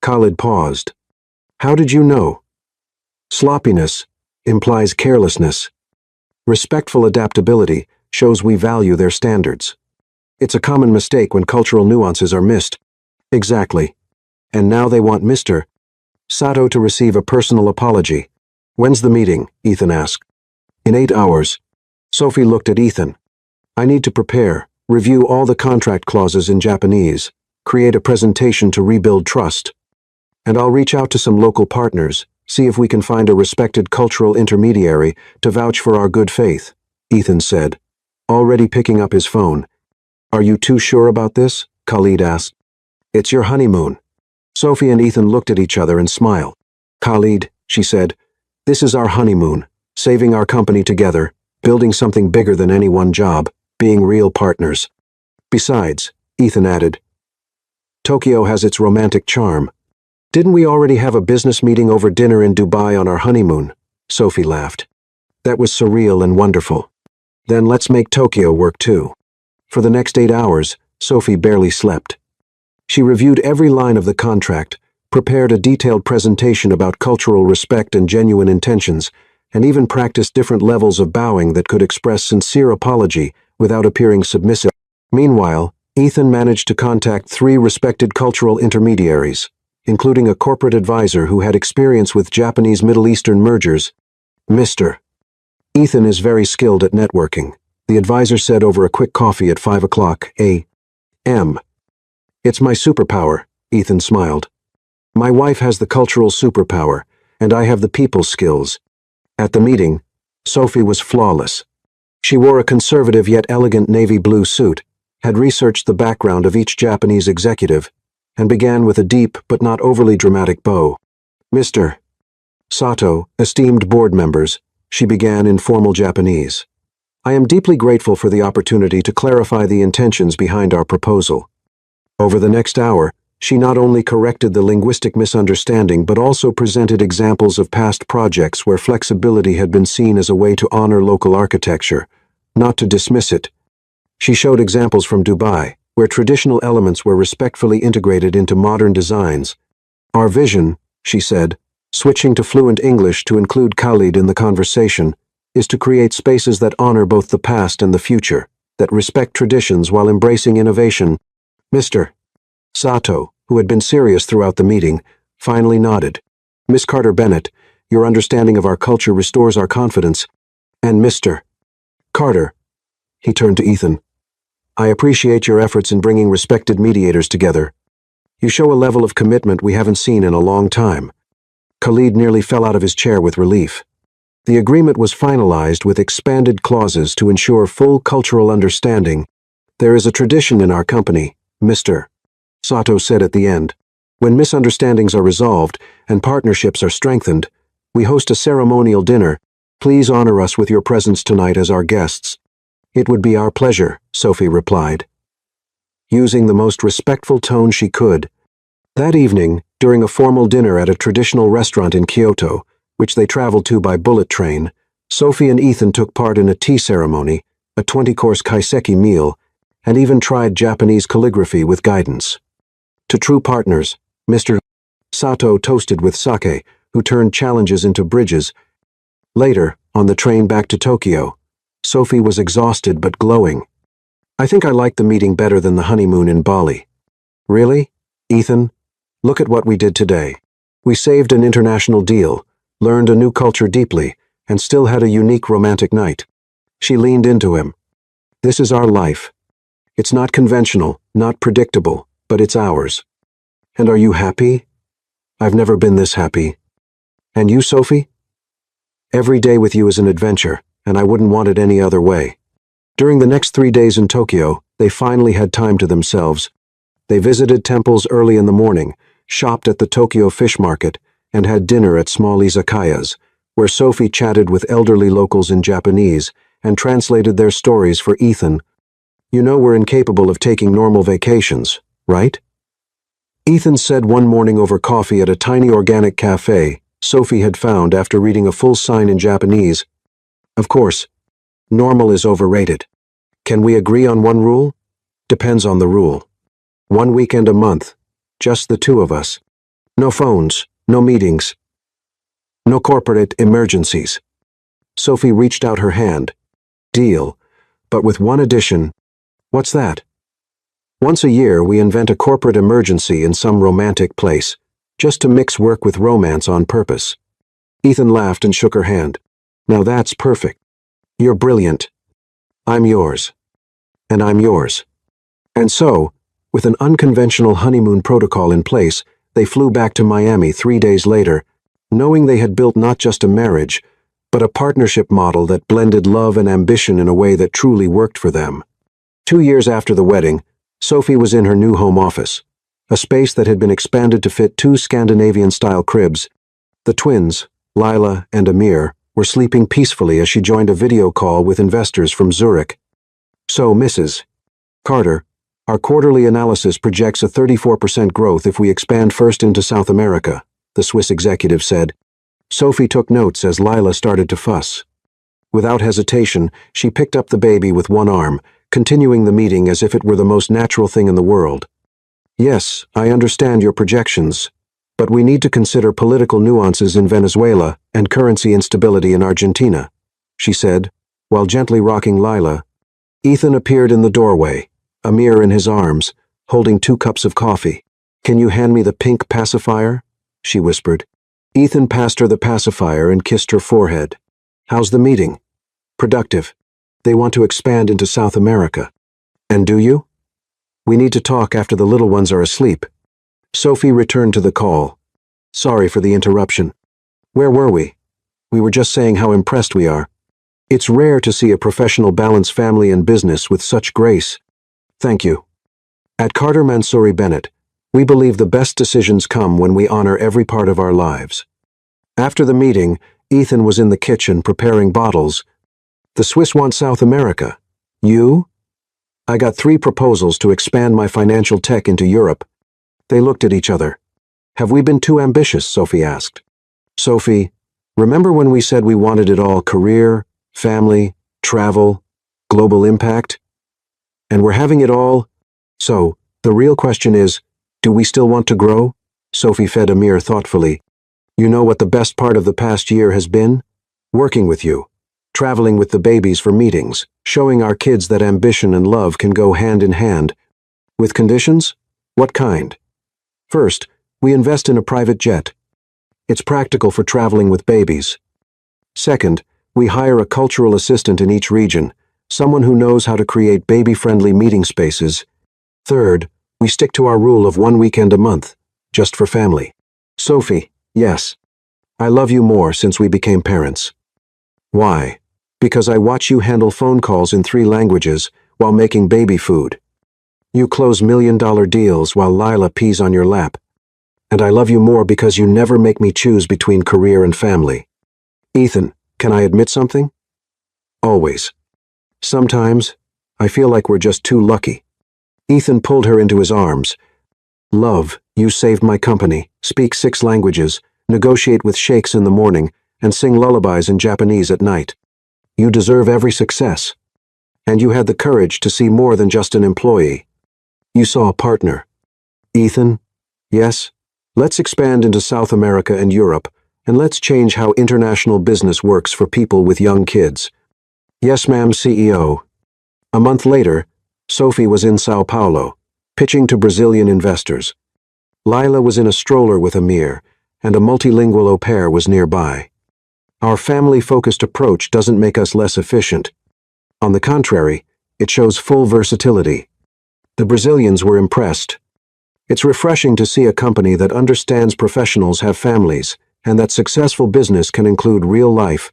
Speaker 1: Khalid paused. How did you know? Sloppiness implies carelessness. Respectful adaptability shows we value their standards. It's a common mistake when cultural nuances are missed. Exactly. And now they want Mr. Sato to receive a personal apology. When's the meeting? Ethan asked. In 8 hours. Sophie looked at Ethan. I need to prepare, review all the contract clauses in Japanese, create a presentation to rebuild trust. And I'll reach out to some local partners, see if we can find a respected cultural intermediary to vouch for our good faith, Ethan said, already picking up his phone. Are you too sure about this? Khalid asked. It's your honeymoon. Sophie and Ethan looked at each other and smiled. Khalid, she said, this is our honeymoon, saving our company together, building something bigger than any one job, being real partners. Besides, Ethan added, Tokyo has its romantic charm. Didn't we already have a business meeting over dinner in Dubai on our honeymoon? Sophie laughed. That was surreal and wonderful. Then let's make Tokyo work too. For the next 8 hours, Sophie barely slept. She reviewed every line of the contract, prepared a detailed presentation about cultural respect and genuine intentions, and even practiced different levels of bowing that could express sincere apology without appearing submissive. Meanwhile, Ethan managed to contact 3 respected cultural intermediaries, including a corporate advisor who had experience with Japanese Middle Eastern mergers. Mr. Ethan is very skilled at networking, the advisor said over a quick coffee at 5 o'clock a.m. It's my superpower, Ethan smiled. My wife has the cultural superpower, and I have the people skills. At the meeting, Sophie was flawless. She wore a conservative yet elegant navy blue suit, had researched the background of each Japanese executive, and began with a deep but not overly dramatic bow. Mr. Sato, esteemed board members, she began in formal Japanese. I am deeply grateful for the opportunity to clarify the intentions behind our proposal. Over the next hour, she not only corrected the linguistic misunderstanding but also presented examples of past projects where flexibility had been seen as a way to honor local architecture, not to dismiss it. She showed examples from Dubai, where traditional elements were respectfully integrated into modern designs. Our vision, she said, switching to fluent English to include Khalid in the conversation, is to create spaces that honor both the past and the future, that respect traditions while embracing innovation. Mr. Sato, who had been serious throughout the meeting, finally nodded. Miss Carter Bennett, your understanding of our culture restores our confidence. And Mr. Carter, he turned to Ethan, I appreciate your efforts in bringing respected mediators together. You show a level of commitment we haven't seen in a long time. Khalid nearly fell out of his chair with relief. The agreement was finalized with expanded clauses to ensure full cultural understanding. There is a tradition in our company, Mr. Sato said at the end. When misunderstandings are resolved and partnerships are strengthened, we host a ceremonial dinner. Please honor us with your presence tonight as our guests. It would be our pleasure, Sophie replied, using the most respectful tone she could. That evening, during a formal dinner at a traditional restaurant in Kyoto, which they traveled to by bullet train, Sophie and Ethan took part in a tea ceremony, a 20-course kaiseki meal, and even tried Japanese calligraphy with guidance. To true partners, Mr. Sato toasted with sake, who turned challenges into bridges. Later, on the train back to Tokyo, Sophie was exhausted but glowing. I think I liked the meeting better than the honeymoon in Bali. Really? Ethan? Look at what we did today. We saved an international deal, learned a new culture deeply, and still had a unique romantic night. She leaned into him. This is our life. It's not conventional, not predictable, but it's ours. And are you happy? I've never been this happy. And you, Sophie? Every day with you is an adventure, and I wouldn't want it any other way. During the next 3 days in Tokyo, they finally had time to themselves. They visited temples early in the morning, shopped at the Tokyo fish market, and had dinner at small izakayas, where Sophie chatted with elderly locals in Japanese and translated their stories for Ethan. You know we're incapable of taking normal vacations, right? Ethan said one morning over coffee at a tiny organic cafe Sophie had found after reading a full sign in Japanese. Of course, normal is overrated. Can we agree on one rule? Depends on the rule. 1 weekend a month, just the two of us. No phones, no meetings, no corporate emergencies. Sophie reached out her hand. Deal, but with one addition. What's that? Once a year we invent a corporate emergency in some romantic place, just to mix work with romance on purpose. Ethan laughed and shook her hand. Now that's perfect. You're brilliant. I'm yours. And I'm yours. And so, with an unconventional honeymoon protocol in place, they flew back to Miami 3 days later, knowing they had built not just a marriage, but a partnership model that blended love and ambition in a way that truly worked for them. 2 years after the wedding, Sophie was in her new home office, a space that had been expanded to fit 2 Scandinavian-style cribs. The twins, Lila and Amir, were sleeping peacefully as she joined a video call with investors from Zurich. So, Mrs. Carter, our quarterly analysis projects a 34% growth if we expand first into South America, the Swiss executive said. Sophie took notes as Lila started to fuss. Without hesitation, she picked up the baby with one arm, continuing the meeting as if it were the most natural thing in the world. Yes, I understand your projections, but we need to consider political nuances in Venezuela and currency instability in Argentina, she said, while gently rocking Lila. Ethan appeared in the doorway, Amir in his arms, holding 2 cups of coffee. Can you hand me the pink pacifier? She whispered. Ethan passed her the pacifier and kissed her forehead. How's the meeting? Productive. They want to expand into South America. And do you? We need to talk after the little ones are asleep. Sophie returned to the call. Sorry for the interruption. Where were we? We were just saying how impressed we are. It's rare to see a professional balance family and business with such grace. Thank you. At Carter Mansouri Bennett, we believe the best decisions come when we honor every part of our lives. After the meeting, Ethan was in the kitchen preparing bottles. The Swiss want South America. You? I got 3 proposals to expand my financial tech into Europe. They looked at each other. Have we been too ambitious? Sophie asked. Sophie, remember when we said we wanted it all: career, family, travel, global impact? And we're having it all. So, the real question is, do we still want to grow? Sophie fed Amir thoughtfully. You know what the best part of the past year has been? Working with you. Traveling with the babies for meetings, showing our kids that ambition and love can go hand in hand. With conditions? What kind? First, we invest in a private jet. It's practical for traveling with babies. Second, we hire a cultural assistant in each region, someone who knows how to create baby-friendly meeting spaces. Third, we stick to our rule of 1 weekend a month, just for family. Sophie, yes. I love you more since we became parents. Why? Because I watch you handle phone calls in 3 languages while making baby food. You close million-dollar deals while Lila pees on your lap. And I love you more because you never make me choose between career and family. Ethan, can I admit something? Always. Sometimes, I feel like we're just too lucky. Ethan pulled her into his arms. Love, you saved my company, speak 6 languages, negotiate with sheikhs in the morning, and sing lullabies in Japanese at night. You deserve every success. And you had the courage to see more than just an employee. You saw a partner. Ethan, yes, let's expand into South America and Europe, and let's change how international business works for people with young kids. Yes, ma'am, CEO. A month later, Sophie was in Sao Paulo, pitching to Brazilian investors. Lila was in a stroller with Amir, and a multilingual au pair was nearby. Our family-focused approach doesn't make us less efficient. On the contrary, it shows full versatility. The Brazilians were impressed. It's refreshing to see a company that understands professionals have families, and that successful business can include real life.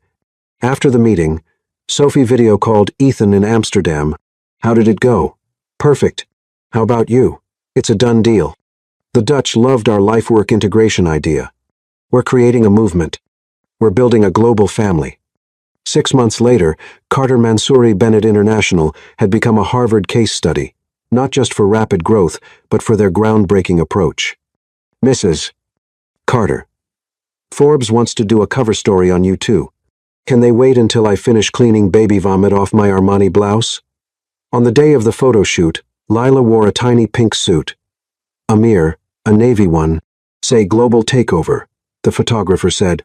Speaker 1: After the meeting, Sophie video called Ethan in Amsterdam. How did it go? Perfect. How about you? It's a done deal. The Dutch loved our life-work integration idea. We're creating a movement. We're building a global family. 6 months later, Carter Mansouri Bennett International had become a Harvard case study, not just for rapid growth, but for their groundbreaking approach. Mrs. Carter. Forbes wants to do a cover story on you too. Can they wait until I finish cleaning baby vomit off my Armani blouse? On the day of the photo shoot, Lila wore a tiny pink suit. Amir, a navy one. Say global takeover, the photographer said.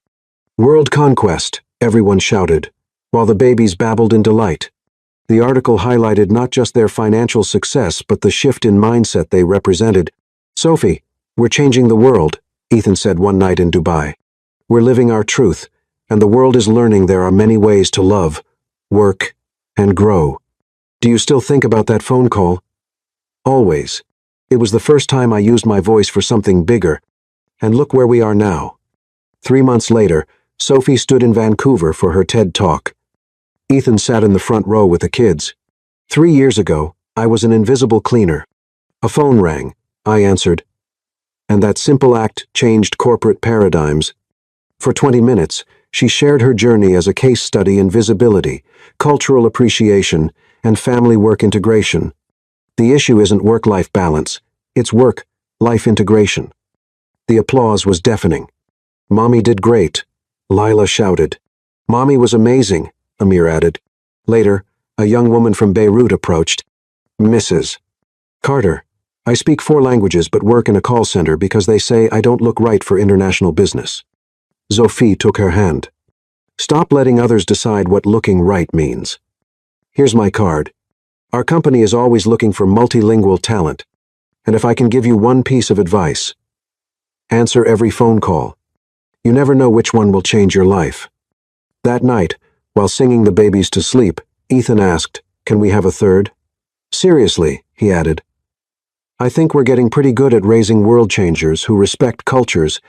Speaker 1: World conquest, everyone shouted, while the babies babbled in delight. The article highlighted not just their financial success but the shift in mindset they represented. Sophie, we're changing the world, Ethan said one night in Dubai. We're living our truth, and the world is learning there are many ways to love, work, and grow. Do you still think about that phone call? Always. It was the first time I used my voice for something bigger. And look where we are now. 3 months later, Sophie stood in Vancouver for her TED Talk. Ethan sat in the front row with the kids. 3 years ago, I was an invisible cleaner. A phone rang. I answered. And that simple act changed corporate paradigms. For 20 minutes, she shared her journey as a case study in visibility, cultural appreciation, and family-work integration. The issue isn't work-life balance, it's work-life integration. The applause was deafening. Mommy did great, Lila shouted. Mommy was amazing, Amir added. Later, a young woman from Beirut approached. Mrs. Carter, I speak 4 languages but work in a call center because they say I don't look right for international business. Sophie took her hand. Stop letting others decide what looking right means. Here's my card. Our company is always looking for multilingual talent. And if I can give you one piece of advice, answer every phone call. You never know which one will change your life. That night, while singing the babies to sleep, Ethan asked, Can we have a third? Seriously, he added. I think we're getting pretty good at raising world changers who respect cultures.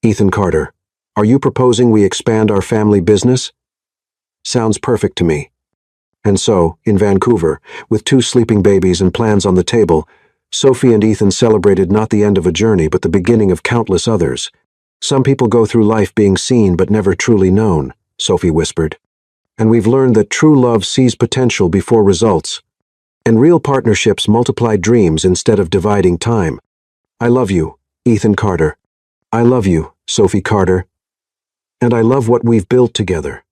Speaker 1: Ethan Carter, are you proposing we expand our family business? Sounds perfect to me. And so, in Vancouver, with 2 sleeping babies and plans on the table, Sophie and Ethan celebrated not the end of a journey but the beginning of countless others. Some people go through life being seen but never truly known, Sophie whispered. And we've learned that true love sees potential before results. And real partnerships multiply dreams instead of dividing time. I love you, Ethan Carter. I love you, Sophie Carter. And I love what we've built together.